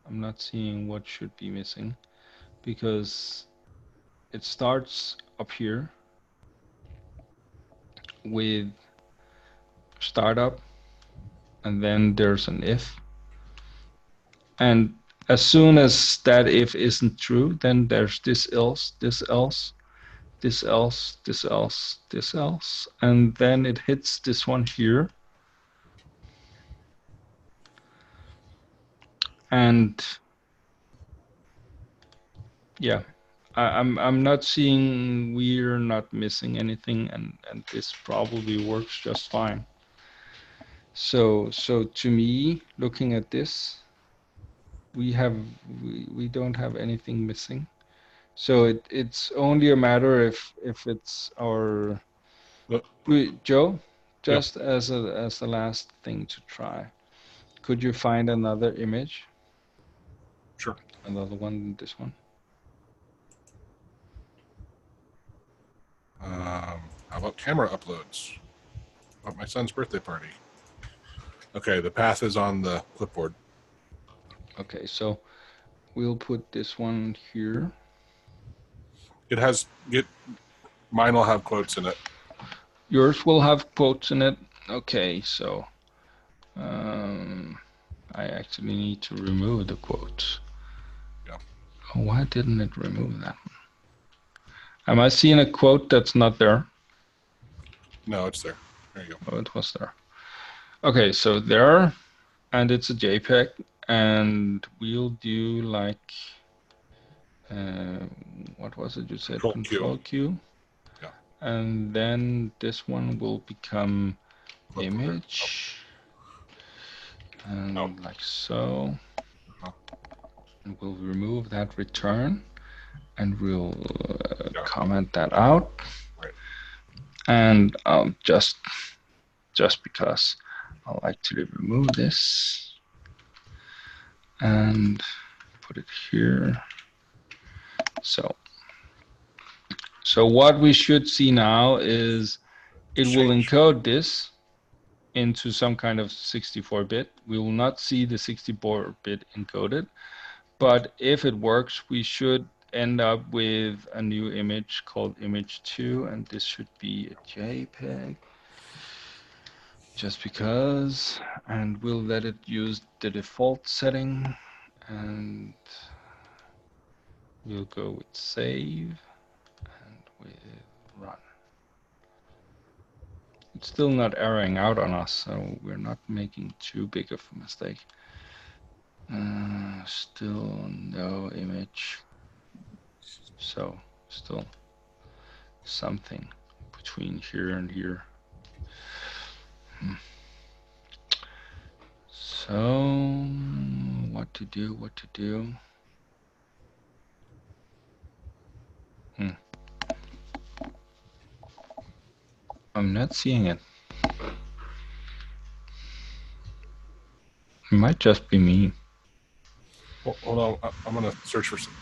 I'm not seeing what should be missing because it starts up here with startup and then there's an if. And as soon as that if isn't true, then there's this else, this else, this else, this else, this else, and then it hits this one here. And yeah, I'm not seeing, we're not missing anything, and this probably works just fine. So to me, looking at this, we don't have anything missing. So it's only a matter if it's our Joe, just as the last thing to try. Could you find another image? Sure. Another one, this one. How about camera uploads? How about my son's birthday party? Okay, the path is on the clipboard. Okay, so we'll put this one here. Mine will have quotes in it. Yours will have quotes in it. Okay, so I actually need to remove the quotes. Yeah. Oh, why didn't it remove that one? Am I seeing a quote that's not there? No, it's there. There you go. Oh, it was there. Okay, so there, and it's a JPEG, and we'll do like, what was it you said? Control Q. Yeah. And then this one will become image, and like so. And we'll remove that return, and we'll comment that out. Right. And just because I'll actually remove this and put it here. So what we should see now is it will encode this into some kind of 64-bit. We will not see the 64-bit encoded, but if it works, we should end up with a new image called image2, and this should be a JPEG. Just because, and we'll let it use the default setting, and we'll go with save and with run. It's still not erroring out on us, so we're not making too big of a mistake. Still no image, so still something between here and here. So what to do? I'm not seeing it. It might just be me. Well, hold on, I'm gonna search for some.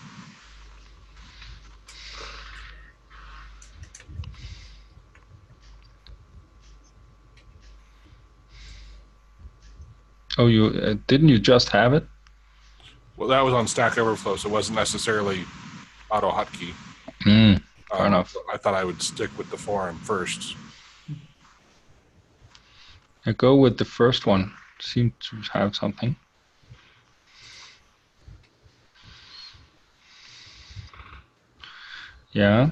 Oh, you didn't you just have it? Well, that was on Stack Overflow, so it wasn't necessarily AutoHotkey. Fair enough. I thought I would stick with the forum first. I go with the first one. Seemed to have something. Yeah,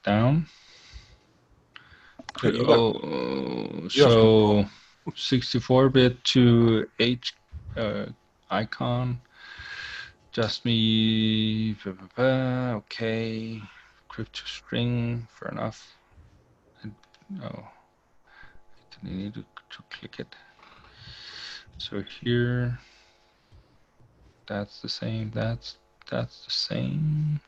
down. Yeah, So 64-bit to H icon. Just me. Okay. Crypto string. Fair enough. No. I need to click it. So here, that's the same. That's the same.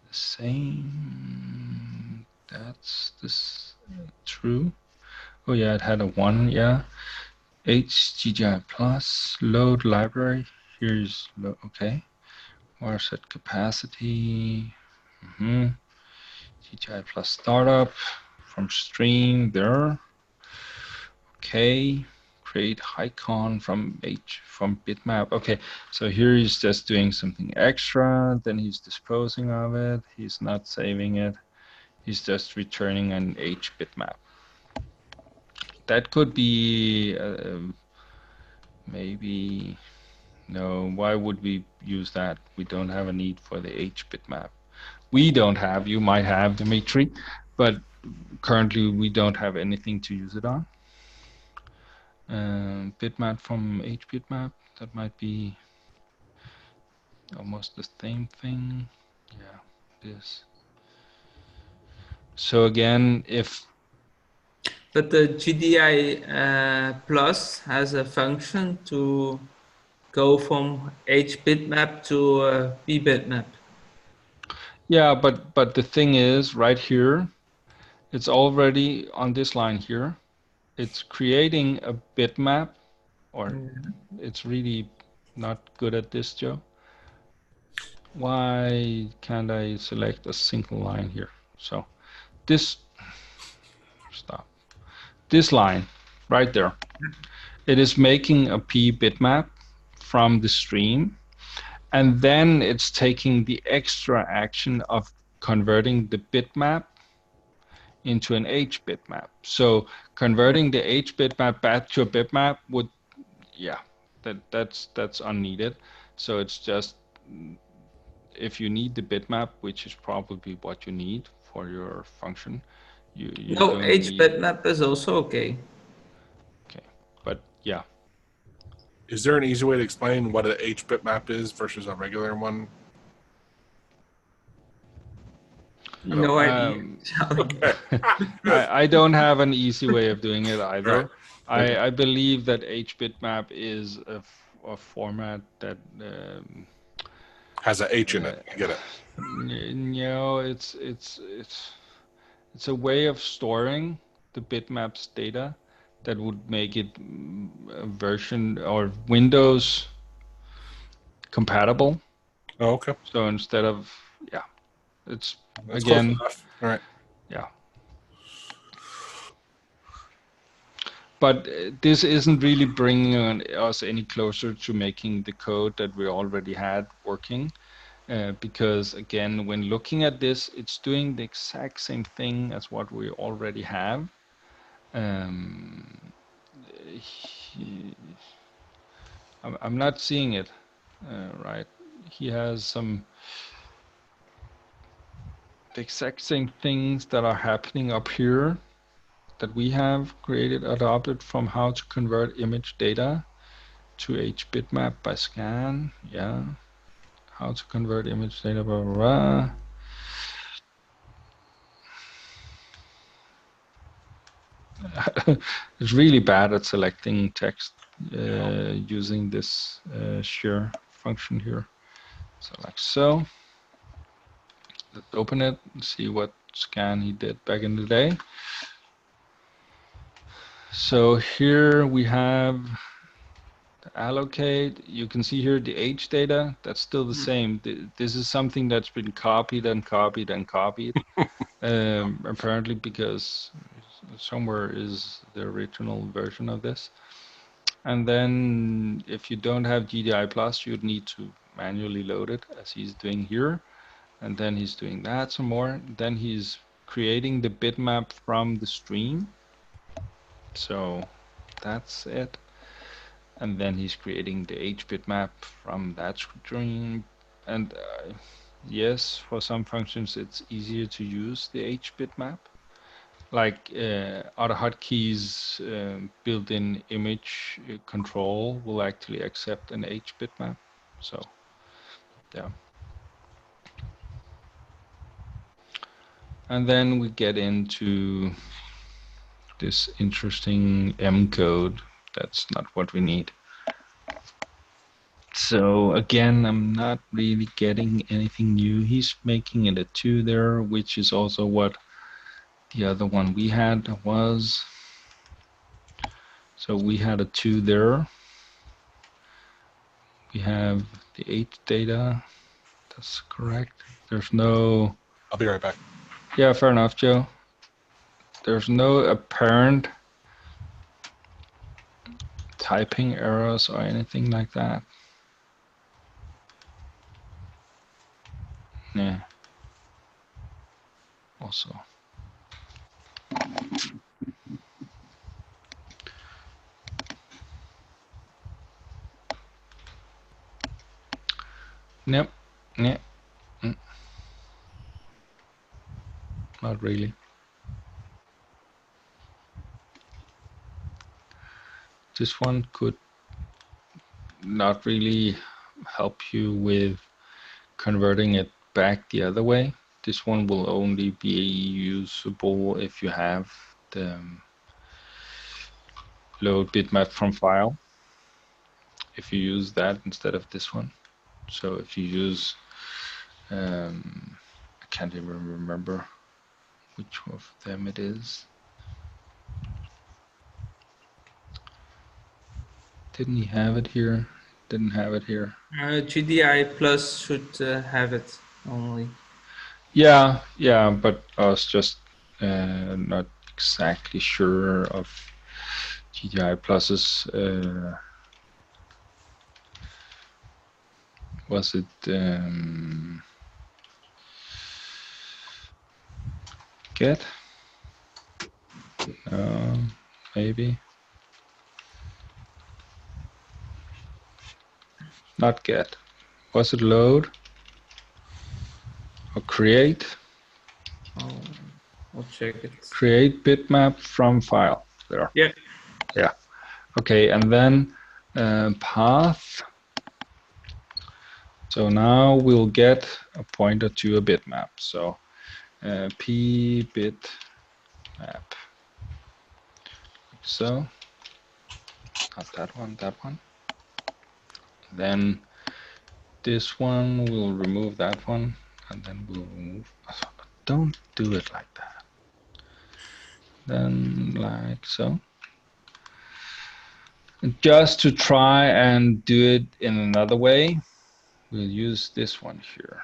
The same. That's this true. Oh yeah, it had a 1. Yeah. HGGI plus load library. Here's okay. Or set capacity. GGI plus startup from stream there. Okay. Create icon from bitmap. Okay, so here he's just doing something extra, then he's disposing of it, he's not saving it, he's just returning an H bitmap. That could be maybe, no, why would we use that? We don't have a need for the H bitmap. We don't have, you might have, Dimitri, but currently we don't have anything to use it on. Bitmap from H bitmap, that might be almost the same thing. Yeah, this. So again, if... But the GDI plus has a function to go from H bitmap to B bitmap. Yeah, but the thing is, right here, it's already on this line here. It's creating a bitmap, or it's really not good at this, Joe. Why can't I select a single line here? So this, stop. This line right there, it is making a P bitmap from the stream, and then it's taking the extra action of converting the bitmap into an H bitmap. So converting the H bitmap back to a bitmap would, yeah, that's unneeded. So it's just, if you need the bitmap, which is probably what you need for your function, you No, don't H need. bitmap is also okay. Okay, but yeah. Is there an easy way to explain what an H bitmap is versus a regular one? No idea. Okay. I don't have an easy way of doing it either. Right. I believe that H bitmap is a format that Has an H in it. I get it. you know, it's a way of storing the bitmaps data that would make it a version or Windows compatible. Oh, okay. So instead of, yeah, it's That's again, close enough. All right. yeah. But this isn't really bringing us any closer to making the code that we already had working. Because again, when looking at this, it's doing the exact same thing as what we already have. I'm not seeing it, right? He has the exact same things that are happening up here that we have adopted from how to convert image data to H bitmap by scan. Yeah. How to convert image data, blah, blah, blah. It's really bad at selecting text using this share function here. So like so. Let's open it and see what scan he did back in the day. So here we have the allocate. You can see here the age data. That's still the same. This is something that's been copied and copied and copied. Apparently because somewhere is the original version of this. And then if you don't have GDI plus, you'd need to manually load it as he's doing here. And then he's doing that some more. Then he's creating the bitmap from the stream. So that's it. And then he's creating the H bitmap from that stream. And yes, for some functions, it's easier to use the H bitmap. like AutoHotkey's built-in image control will actually accept an H bitmap. So, yeah. And then we get into this interesting Encode. That's not what we need. So again, I'm not really getting anything new. He's making it a 2 there, which is also what the other one we had was. So we had a 2 there. We have the H data. That's correct. There's no... I'll be right back. Yeah, fair enough, Joe. There's no apparent typing errors or anything like that. Yeah. Also. Nope. Yeah. Not really. This one could not really help you with converting it back the other way. This one will only be usable if you have the load bitmap from file. If you use that instead of this one. So if you use, I can't even remember which of them it is. Didn't he have it here? Didn't have it here. GDI Plus should have it only. Yeah, but I was just not exactly sure of GDI Plus's. Was it get? Maybe. Not get. Was it load? Or create? Oh, I'll check it. Create bitmap from file. There. Yeah. Yeah. Okay, and then path. So now we'll get a pointer to a bitmap. So p bitmap. Like so. Not that one, that one. Then this one, we'll remove that one, and then we'll remove. Don't do it like that. Then like so. And just to try and do it in another way, we'll use this one here.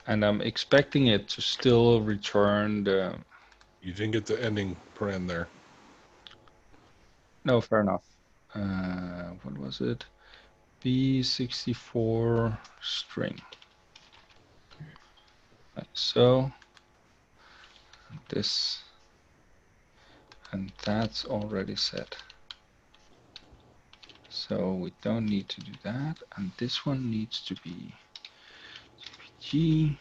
And I'm expecting it to still return the... You didn't get the ending paren there. No, fair enough. What was it? Base64 string. Like so. And this. And that's already set. So we don't need to do that. And this one needs to be G.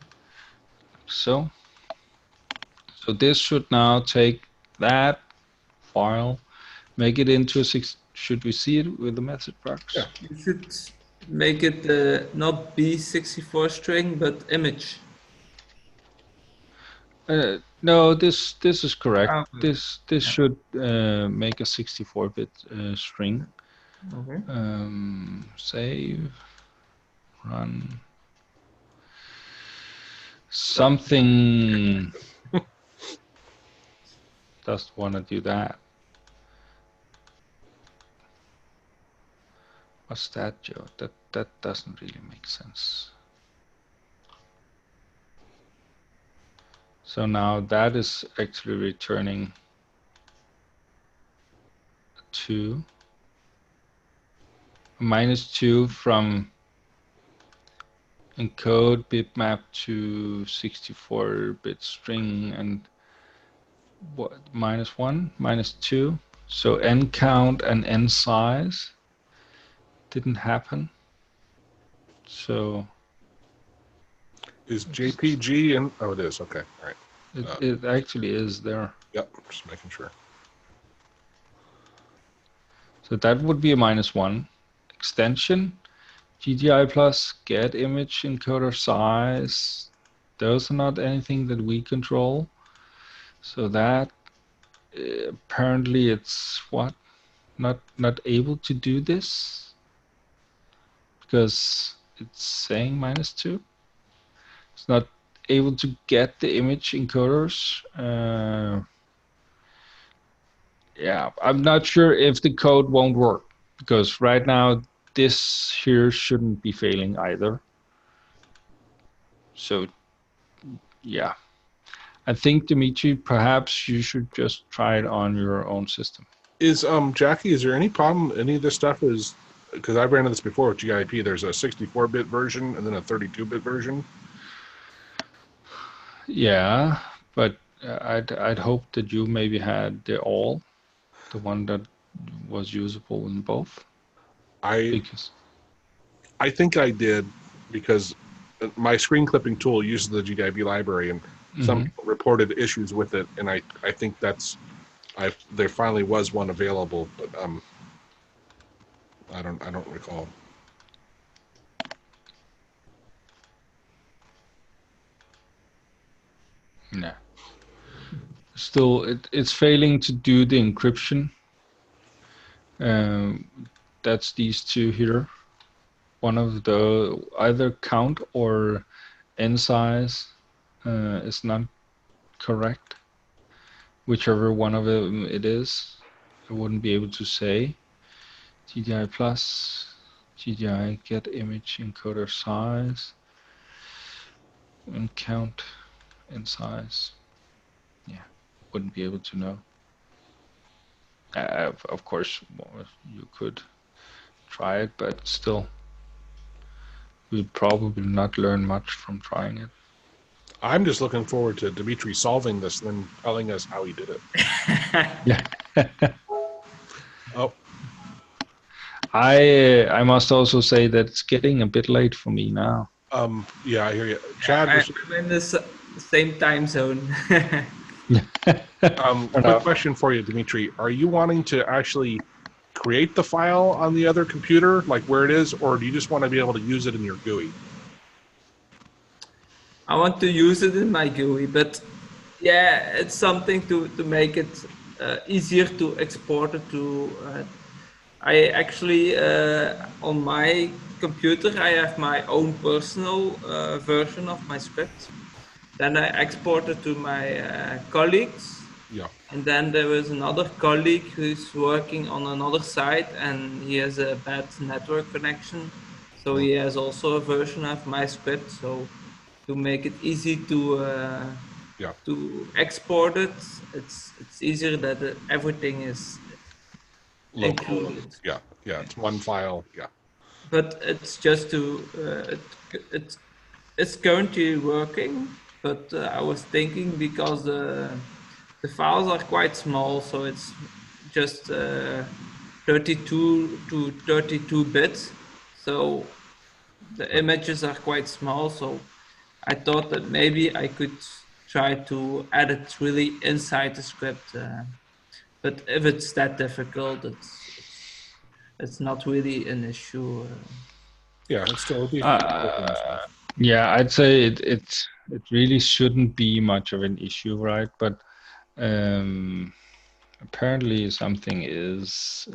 Like so. So this should now take that file, make it into a should we see it with the message box? Yeah. You should make it not B64 string, but image. No, this is correct. Okay. This should make a 64-bit string. Okay. Save, run. Something doesn't want to do that. What's that, Joe? That doesn't really make sense. So now that is actually returning 2, -2 from encode bitmap to 64-bit string, and what, -1, -2. So n count and n size didn't happen. So Is JPG and oh, it is okay. All right. it actually is there. Yep. Just making sure. So that would be a -1. Extension, GDI plus, get image encoder size. Those are not anything that we control. So that apparently it's what? Not able to do this because it's saying -2. It's not able to get the image encoders. Yeah, I'm not sure if the code won't work because right now this here shouldn't be failing either. So yeah, I think Dimitri, perhaps you should just try it on your own system. Is Jackie? Is there any problem? Any of this stuff is because I've ran into this before with GIP. There's a 64-bit version and then a 32-bit version. Yeah, but I'd hope that you maybe had the one that was usable in both. I think I did because my screen clipping tool uses the GDIB library, and some people reported issues with it, and I think there finally was one available, but I don't recall. No. Still, it's failing to do the encryption. That's these two here. One of the either count or n size is not correct. Whichever one of them it is, I wouldn't be able to say. GDI plus, GDI get image encoder size, and count in size. Yeah, wouldn't be able to know. Of course, you could try it, but still, we'd probably not learn much from trying it. I'm just looking forward to Dimitri solving this and then telling us how he did it. Yeah. Oh. I must also say that it's getting a bit late for me now. Yeah, I hear you. Chad, I'm in the same time zone. quick question for you, Dimitri. Are you wanting to actually create the file on the other computer, like where it is, or do you just want to be able to use it in your GUI? I want to use it in my GUI, but yeah, it's something to make it easier to export it to. I actually, on my computer, I have my own personal version of my script. Then I export it to my colleagues. Yeah. And then there is another colleague who's working on another site and he has a bad network connection. So he has also a version of my script. So to make it easy to export it, it's easier that everything is Local. included. Yeah, it's one file. Yeah. But it's just to it's currently working. But I was thinking because the files are quite small, so it's just 32 to 32 bits. So the images are quite small. So I thought that maybe I could try to add it really inside the script. But if it's that difficult, it's not really an issue. Yeah, it's still yeah, I'd say it really shouldn't be much of an issue, right? But apparently something is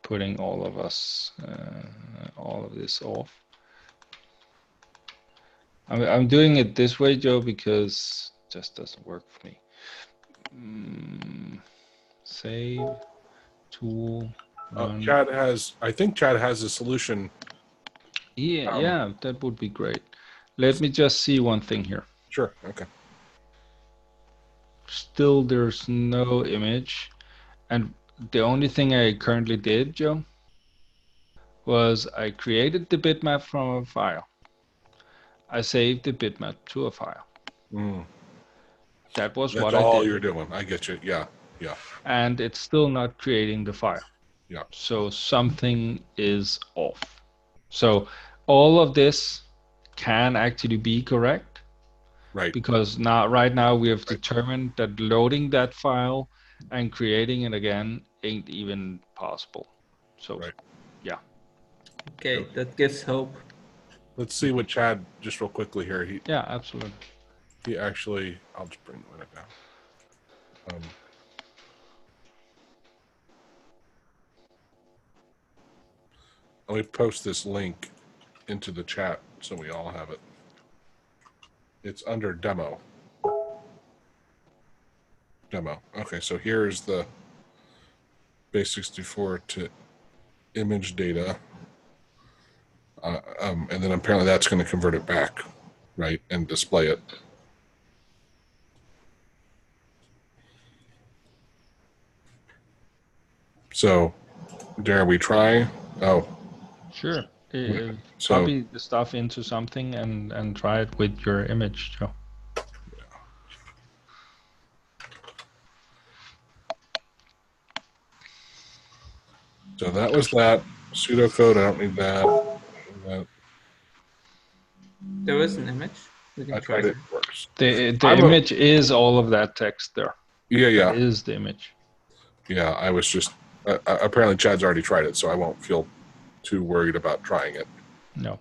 putting all of this off. I'm doing it this way, Joe, because it just doesn't work for me. Save tool. Chad has, I think Chad has a solution. Yeah, yeah, that would be great. Let me just see one thing here. Sure. Okay. Still, there's no image, and the only thing I currently did, Joe, was I created the bitmap from a file. I saved the bitmap to a file. That was what I did. That's all you're doing. I get you. Yeah, yeah. And it's still not creating the file. Yeah. So something is off. So all of this can actually be correct, Right. because right now we have determined that loading that file and creating it again ain't even possible. So, Right. yeah. Okay, that gives hope. Let's see what Chad, just real quickly here. Yeah, absolutely. He actually, I'll just bring it down. Let me post this link into the chat so we all have it. It's under demo. Demo. Okay, so here's the Base64 to image data. And then apparently that's going to convert it back, right, and display it. So, dare we try? Oh. Sure. So, Copy the stuff into something and try it with your image, Joe. So that was that. Pseudocode, I don't need that. There is an image. We can I try tried it. that. Works. The image is all of that text there. Yeah. That is the image. Yeah, I was just apparently Chad's already tried it, so I won't feel too worried about trying it. No.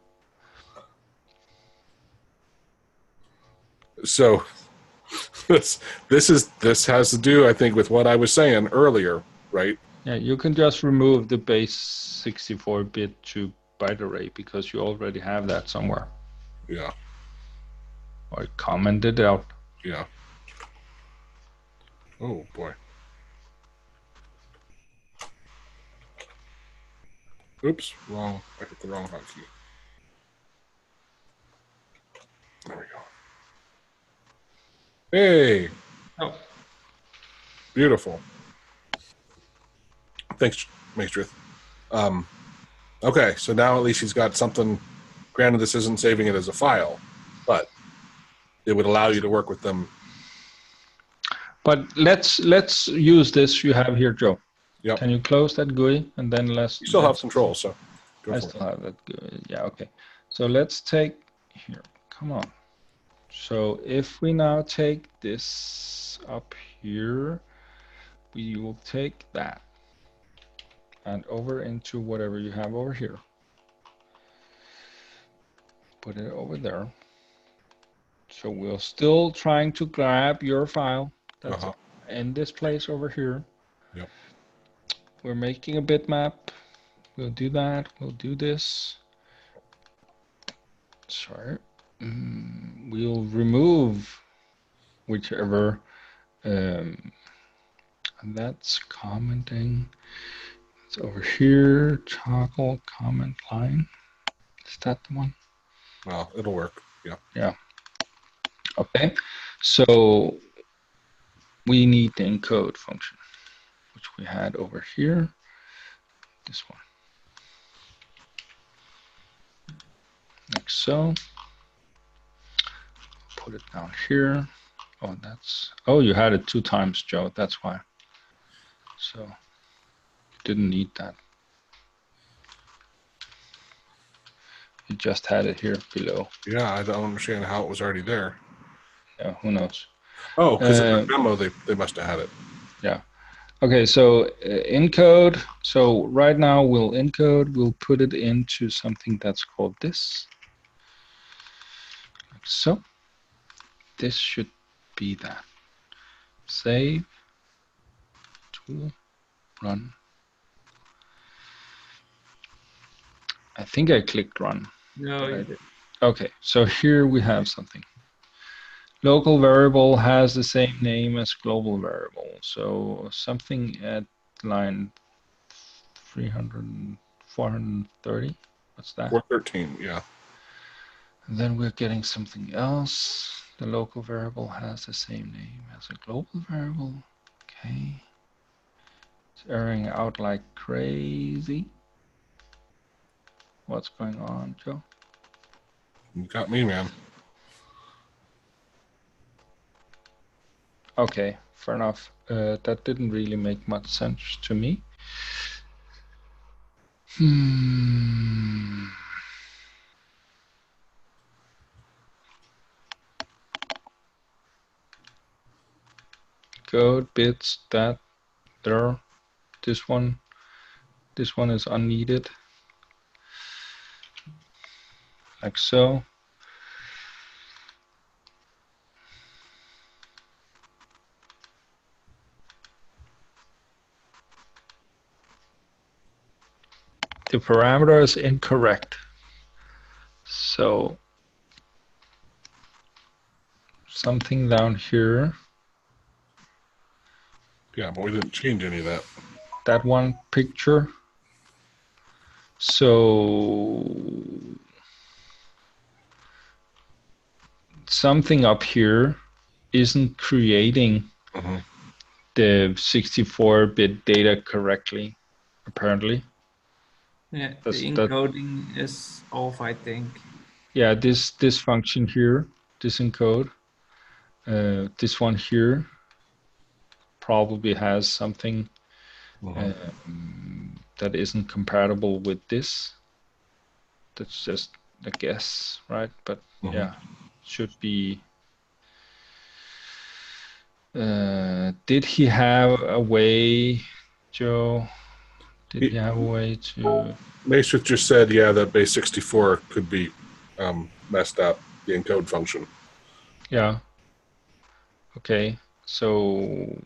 So this has to do, I think, with what I was saying earlier, right? Yeah, you can just remove the base 64-bit to byte array because you already have that somewhere. Yeah. Or comment it out. Yeah. Oh boy. Oops, wrong. I hit the wrong hotkey. There we go. Hey. Oh. Beautiful. Thanks, Maestrith. Okay, so now at least he's got something. Granted, this isn't saving it as a file, but it would allow you to work with them. But let's use this you have here, Joe. Yep. Can you close that GUI and then let's... You still have control, so go I for still it. have that GUI. Yeah, okay. So let's take here. Come on. So if we now take this up here, we will take that and over into whatever you have over here. Put it over there. So we're still trying to grab your file that's in this place over here. Yep. We're making a bitmap. We'll do that. We'll do this. Sorry. We'll remove whichever. And that's commenting. It's over here. Toggle comment line. Is that the one? Well, it'll work. Yeah. Yeah. Okay. So we need the encode function, which we had over here. This one. Like so. Put it down here. Oh, oh, you had it 2 times, Joe. That's why. So you didn't need that. You just had it here below. Yeah, I don't understand how it was already there. Yeah, who knows? Oh, because in the demo they must have had it. Yeah. Okay, so encode. So right now we'll encode. We'll put it into something that's called this. Like so. This should be that. Save. Tool. Run. I think I clicked run. No, you did. Okay, so here we have something. Local variable has the same name as global variable. So something at line 430. What's that? 413, yeah. And then we're getting something else. The local variable has the same name as a global variable. Okay. It's erroring out like crazy. What's going on, Joe? You got me, man. Okay, fair enough. That didn't really make much sense to me. decode bits that there. This one is unneeded, like so. The parameter is incorrect. So something down here. Yeah, but we didn't change any of that. That one picture. So something up here isn't creating the 64-bit data correctly, apparently. Yeah, the encoding is off, I think. Yeah, this function here, this encode, this one here probably has something that isn't compatible with this. That's just a guess, right? But yeah, should be. Did he have a way, Joe? Did he have a way to? Base just said, yeah, that Base64 could be messed up, the encode function. Yeah. Okay. So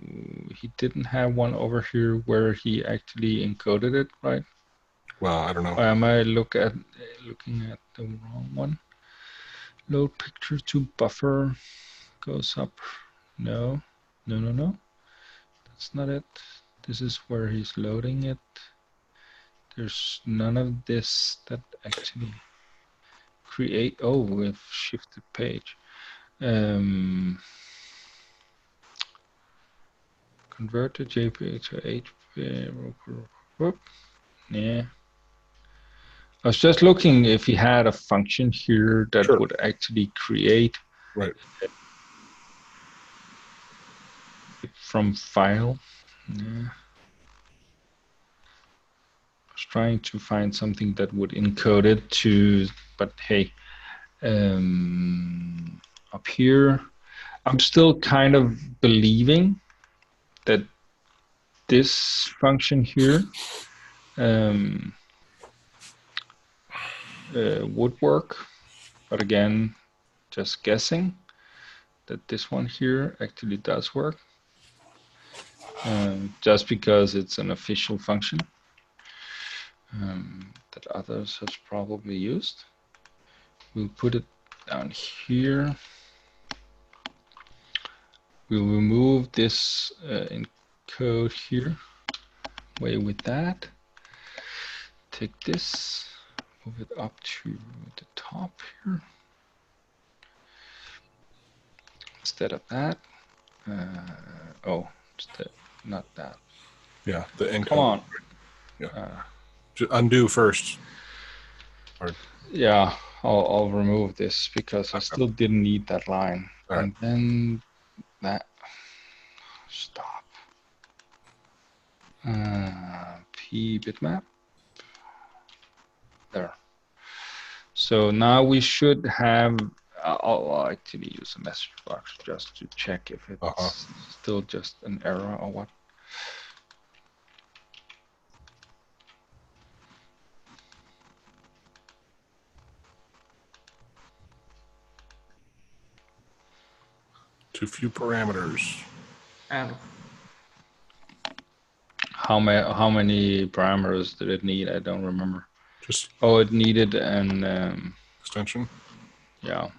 he didn't have one over here where he actually encoded it, right? Well, I don't know. Or am I looking at the wrong one? Load picture to buffer goes up. No. That's not it. This is where he's loading it. There's none of this that actually create. Oh, we've shifted page. Convert to JPEG to HPG. Whoop. Yeah. I was just looking if he had a function here that would actually create from file. Yeah. I was trying to find something that would encode it to, but hey, up here, I'm still kind of believing that this function here would work, but again, just guessing that this one here actually does work, just because it's an official function that others has probably used. We'll put it down here. We'll remove this encode here. Away with that. Take this, move it up to the top here. Instead of that. Not that. Yeah, the encode. Come on. Yeah. Just undo first. Yeah, I'll remove this because I still didn't need that line. And then that. Stop. P bitmap. There. So now we should have. I'll actually use a message box just to check if it's still just an error or what. Too few parameters. How many parameters did it need? I don't remember. It needed an extension. Yeah,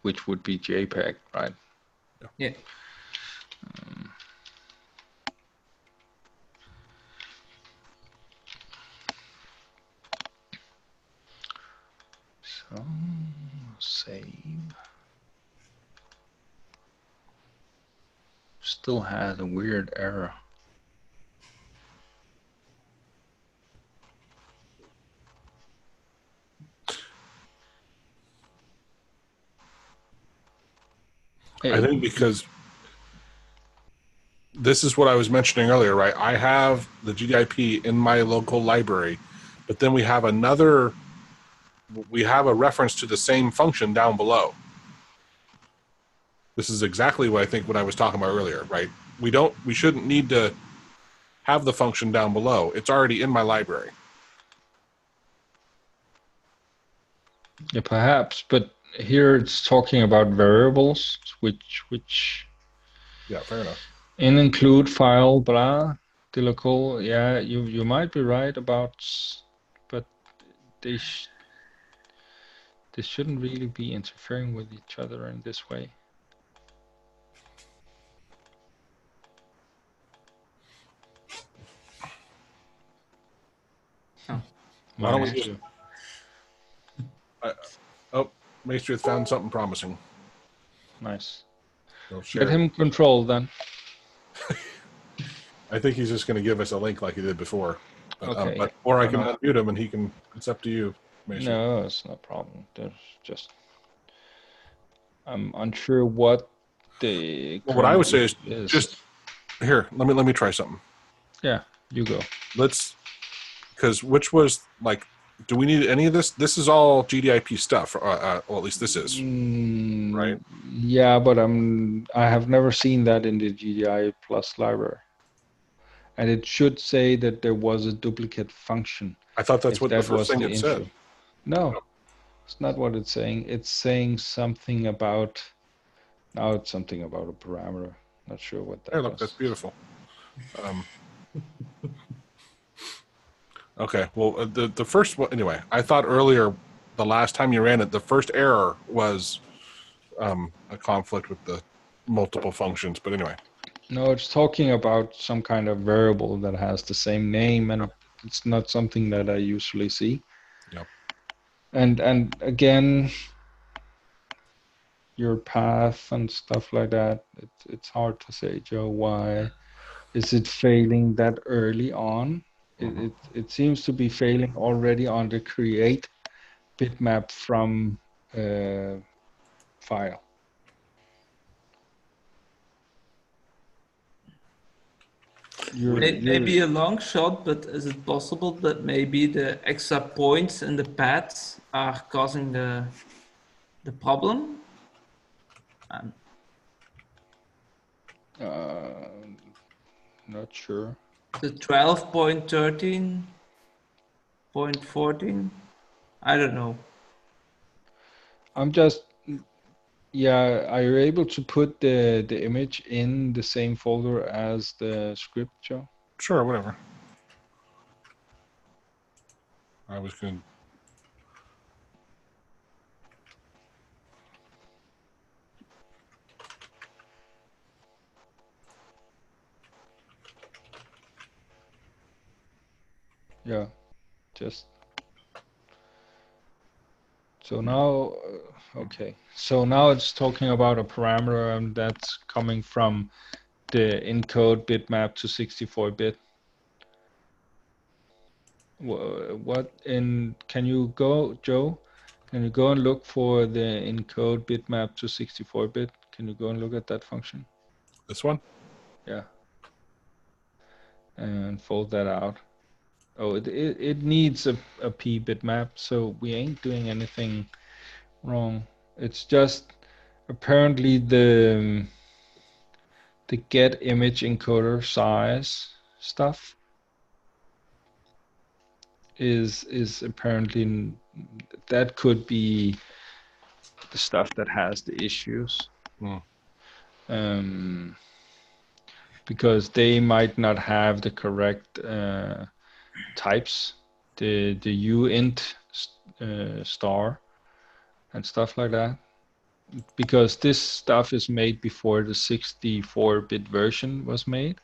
which would be JPEG, right? Yeah. So save. Still has a weird error. I think because this is what I was mentioning earlier, right? I have the GDIP in my local library, but then we have a reference to the same function down below. This is exactly what I think what I was talking about earlier, right? We shouldn't need to have the function down below. It's already in my library. Yeah, perhaps, but here it's talking about variables, which Yeah, fair enough. in include file blah the local. Yeah, you might be right about, but they shouldn't really be interfering with each other in this way. Oh. Why don't we Minus just? 2. Oh, Maestruth found something promising. Nice. He'll Get share. him control then. I think he's just going to give us a link like he did before. Okay. Or I Oh, can no. unmute him and he can. It's up to you, Maestruth. No, it's no problem. There's just I'm unsure what the Well, what I would say current is just here. Let me try something. yeah. You go. Because which was like, do we need any of this? This is all GDIP stuff. Well, at least this is, right? Yeah, but I have never seen that in the GDI plus library, and it should say that there was a duplicate function. I thought that's If what the that first was thing the it intro. said. No, it's not what it's saying. It's saying something about. Now it's something about a parameter. Not sure what that Hey, look, was. that's beautiful. Okay, well, the first one, anyway, I thought earlier, the last time you ran it, the first error was a conflict with the multiple functions. But anyway. No, it's talking about some kind of variable that has the same name, and it's not something that I usually see. Yep. And again, your path and stuff like that, it's hard to say, Joe. Why is it failing that early on? It seems to be failing already on the create bitmap from file. Maybe a long shot, but is it possible that maybe the extra points in the paths are causing the problem? Not sure. The 12.13.14? I don't know. I'm just, yeah, are you able to put the image in the same folder as the script, Joe? Sure, whatever. I was going to. Yeah, just. So now, okay. So now it's talking about a parameter that's coming from the encode bitmap to 64-bit. Can you go, Joe? Can you go and look for the encode bitmap to 64-bit? Can you go and look at that function? This one? Yeah. And fold that out. Oh, it needs a p bitmap, so we ain't doing anything wrong. It's just apparently the get image encoder size stuff is apparently that could be the stuff that has the issues. Because they might not have the correct types, the uint star and stuff like that. Because this stuff is made before the 64-bit version was made.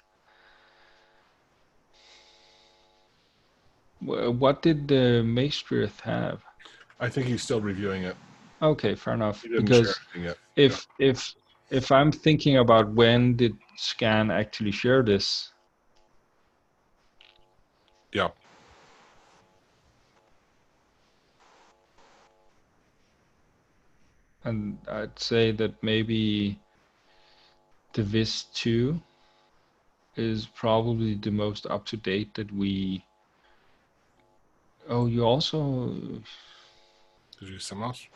What did the Maestruth have? I think he's still reviewing it. Okay, fair enough. He didn't Because share anything yet. if I'm thinking about when did Scan actually share this? Yeah. And I'd say that maybe the VIS2 is probably the most up to date that we. Oh, you also. Did you do something else?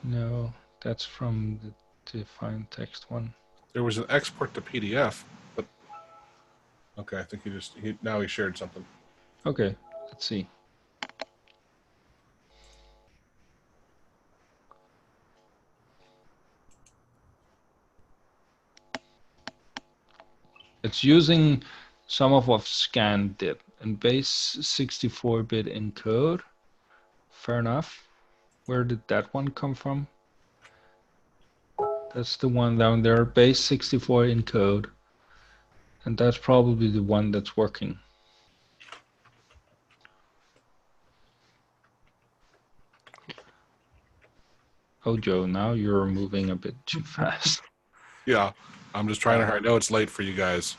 No, that's from define text one. There was an export to PDF, but okay, I think now he shared something. Okay, let's see. It's using some of what scan did and base 64-bit encode. Fair enough. Where did that one come from? That's the one down there, base 64 encode. And that's probably the one that's working. Oh, Joe, now you're moving a bit too fast. Yeah, I'm just trying to. I know it's late for you guys.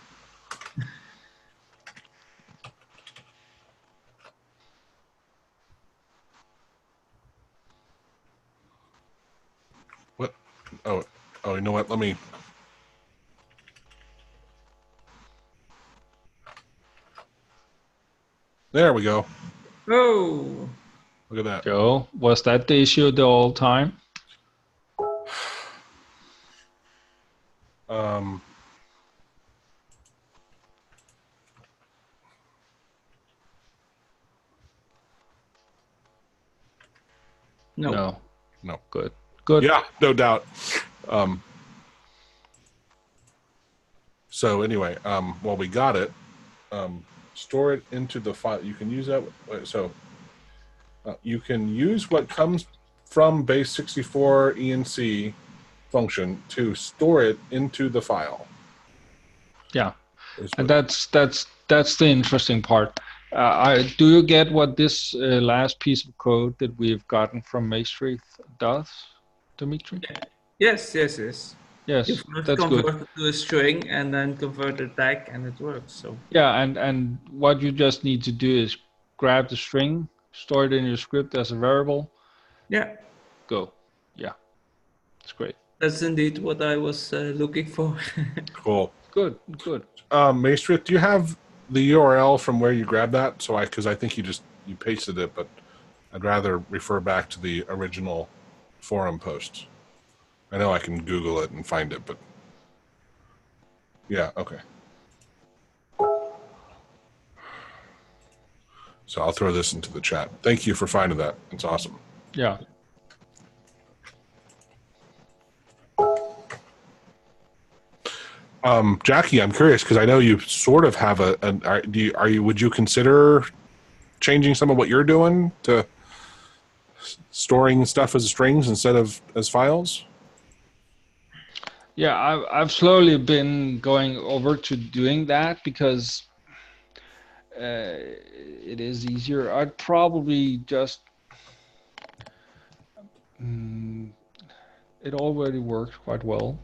What? Oh, you know what? Let me. There we go. Oh, Look at that. Joe, was that the issue the whole time? no. No. Good. Good. Yeah, no doubt. So anyway, well, we got it. Store it into the file. You can use that. So you can use what comes from Base64 ENC function to store it into the file. Yeah, and that's the interesting part. Do you get what this last piece of code that we've gotten from Maastricht does, Dimitri? Yes. Yes, You first that's convert good. it to a string and then convert it back, and it works. So Yeah, and what you just need to do is grab the string, store it in your script as a variable. yeah, Go. Yeah, it's great. that's indeed what I was looking for. Cool. Good. Maastricht, do you have the URL from where you grabbed that? So because I think you pasted it, but I'd rather refer back to the original forum post. I know I can Google it and find it, but yeah, okay. So I'll throw this into the chat. Thank you for finding that. It's awesome. Yeah. Jackie, I'm curious because I know you sort of have would you consider changing some of what you're doing to storing stuff as strings instead of as files? Yeah, I've slowly been going over to doing that because it is easier. I'd probably just it already works quite well,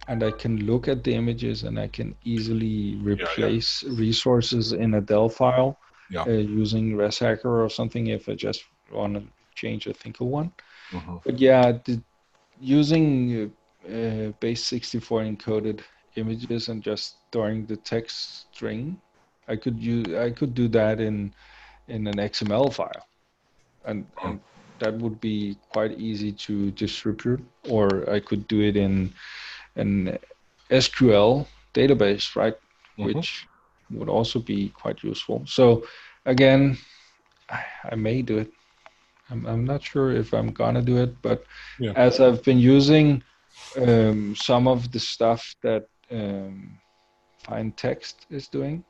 and I can look at the images and I can easily replace resources in a Dell file using ResHacker or something if I just want to change a Thinker one. But yeah, using Base64 encoded images and just storing the text string, I could do that in an XML file, and that would be quite easy to distribute. Or I could do it in an SQL database, right? Which would also be quite useful. So again, I may do it. I'm not sure if I'm gonna do it, but as I've been using some of the stuff that Find Text is doing,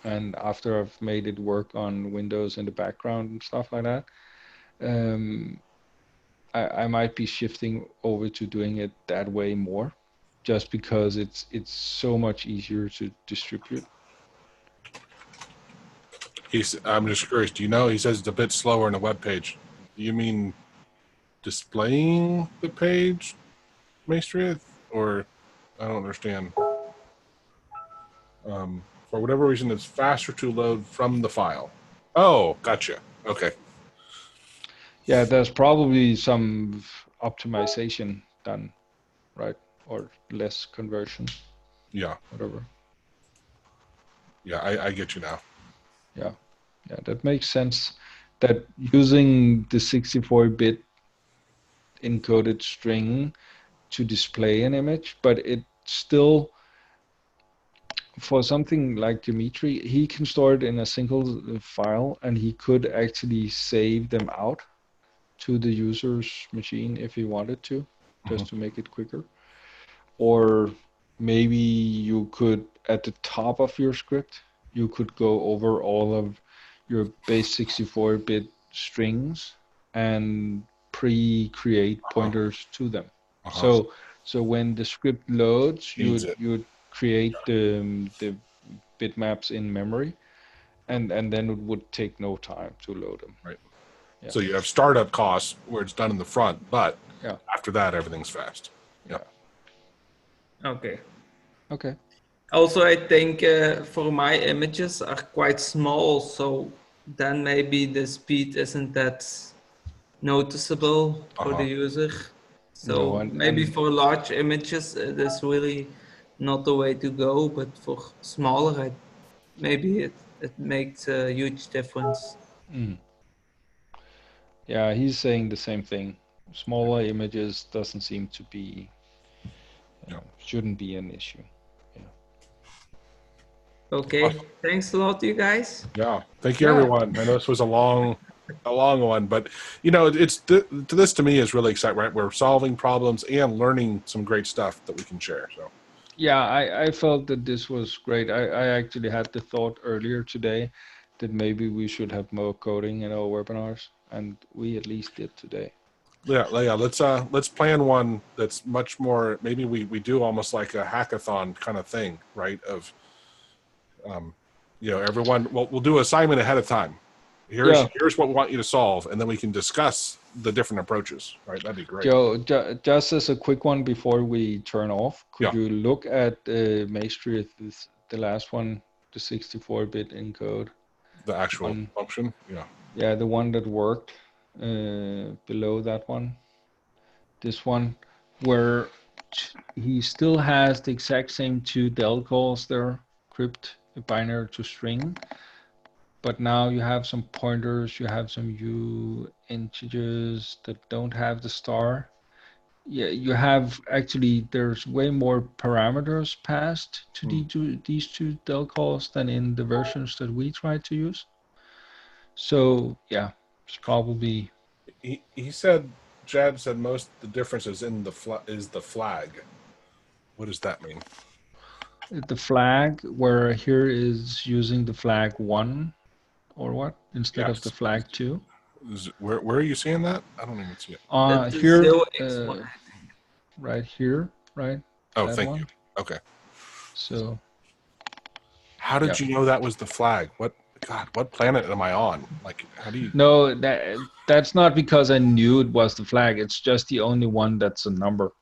and after I've made it work on Windows in the background and stuff like that, I might be shifting over to doing it that way more, just because it's so much easier to distribute. I'm just curious. Do you know? He says it's a bit slower in a web page. Do you mean displaying the page, Maastricht, or I don't understand. For whatever reason, it's faster to load from the file. Oh, gotcha. Okay. Yeah, there's probably some optimization done, right? Or less conversion. Yeah. Whatever. Yeah, I get you now. Yeah, that makes sense. That using the 64-bit encoded string to display an image, but it still, for something like Dimitri, he can store it in a single file, and he could actually save them out to the user's machine if he wanted to, just to make it quicker. Or maybe you could, at the top of your script, you could go over all of your base 64-bit strings and pre-create pointers to them. So when the script loads, you'd create the bitmaps in memory, and then it would take no time to load them. Right. Yeah. So you have startup costs where it's done in the front, but Yeah. after that, everything's fast. Yeah. Okay. Okay. Also, I think for my images are quite small, so then maybe the speed isn't that noticeable for the user. So No, maybe for large images, it is really not the way to go, but for smaller, maybe it makes a huge difference. Yeah, he's saying the same thing. Smaller images doesn't seem to be, shouldn't be an issue. Yeah. Okay, thanks a lot, you guys. Yeah, thank you, everyone. I know this was a long one, but you know, this to me is really exciting. Right, we're solving problems and learning some great stuff that we can share. So. Yeah, I felt that this was great. I actually had the thought earlier today that maybe we should have more coding in our webinars, and we at least did today. Yeah. Let's plan one that's much more. Maybe we do almost like a hackathon kind of thing, right? Of, you know, everyone. We'll do an assignment ahead of time. Here's what we want you to solve, and then we can discuss the different approaches. Right? That'd be great. Joe, just as a quick one before we turn off, could you look at Maestri, the last one, the 64-bit encode? The actual function, yeah. Yeah, the one that worked below that one. This one, where he still has the exact same two del calls there, crypt, binary to string, but now you have some pointers, you have some integers that don't have the star. Yeah, you have actually, there's way more parameters passed to these two del calls than in the versions that we tried to use. So yeah, it's probably. He said, Jad said most of the difference is in the flag. What does that mean? The flag, where here is using the flag 1 or what instead of the flag 2. Where are you seeing that? I don't even see it. Here, right here, right? Oh, thank you. Okay. So. How did you know that was the flag? What planet am I on? Like, how do you? No, that's not because I knew it was the flag. It's just the only one that's a number.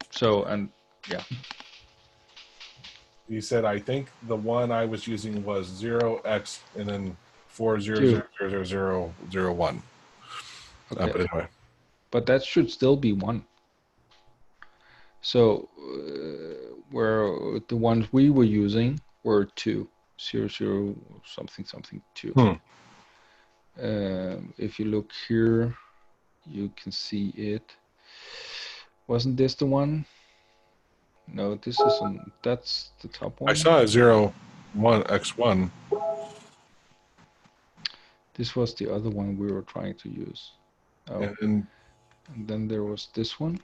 So, and yeah. He said, I think the one I was using was 0x and then 4000001. Okay. But anyway. But that should still be 1. So, where the ones we were using were 2, 00 something 2. If you look here, you can see it. Wasn't this the one? No, this isn't. That's the top one. I saw a 01x1. This was the other one we were trying to use. Oh. And then there was this one.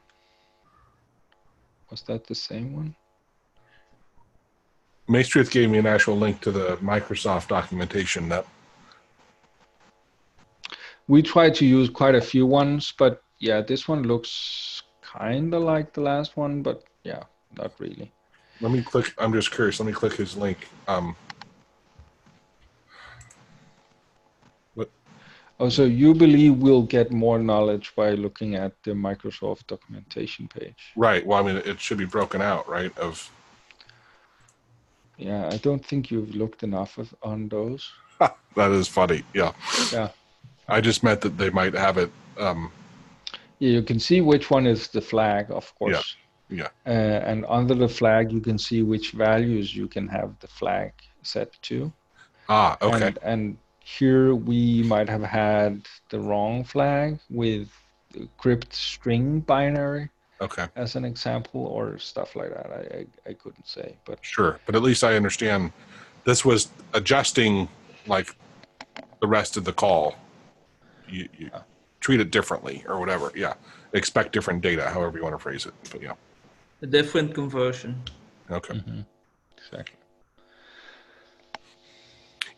Was that the same one? Maestruth gave me an actual link to the Microsoft documentation. We tried to use quite a few ones, but yeah, this one looks kind of like the last one, but yeah, not really. Let me click. I'm just curious. Let me click his link. What? Oh, so you believe we'll get more knowledge by looking at the Microsoft documentation page? Right. Well, I mean, it should be broken out, right? Yeah, I don't think you've looked enough on those. That is funny. Yeah. Yeah. I just meant that they might have it. Yeah, you can see which one is the flag, of course. Yeah. And under the flag, you can see which values you can have the flag set to. Ah, okay. And here we might have had the wrong flag with crypt string binary Okay. as an example, or stuff like that. I couldn't say, but Sure. But at least I understand this was adjusting like the rest of the call. You treat it differently or whatever. Yeah. Expect different data, however you want to phrase it. But yeah. A different conversion. Okay. exactly.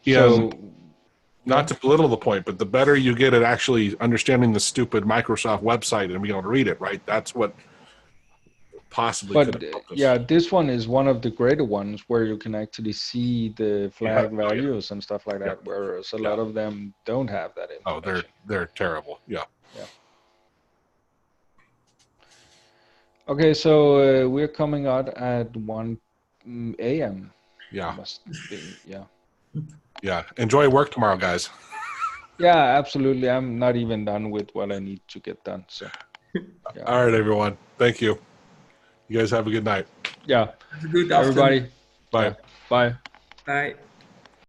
Yeah. So Not to belittle the point, but the better you get at actually understanding the stupid Microsoft website and being able to read it, right? That's what possibly could but have helped us. yeah, this one is one of the greater ones where you can actually see the flag values and stuff like that, whereas a lot of them don't have that information. Oh, they're terrible. Yeah. Okay, so we're coming out at 1 a.m. Yeah. Must be, yeah. Yeah. Enjoy work tomorrow, guys. Yeah, absolutely. I'm not even done with what I need to get done. So, yeah. All right, everyone. Thank you. You guys have a good night. Yeah. Have a good Everybody. afternoon. Bye. Yeah. Bye. Bye.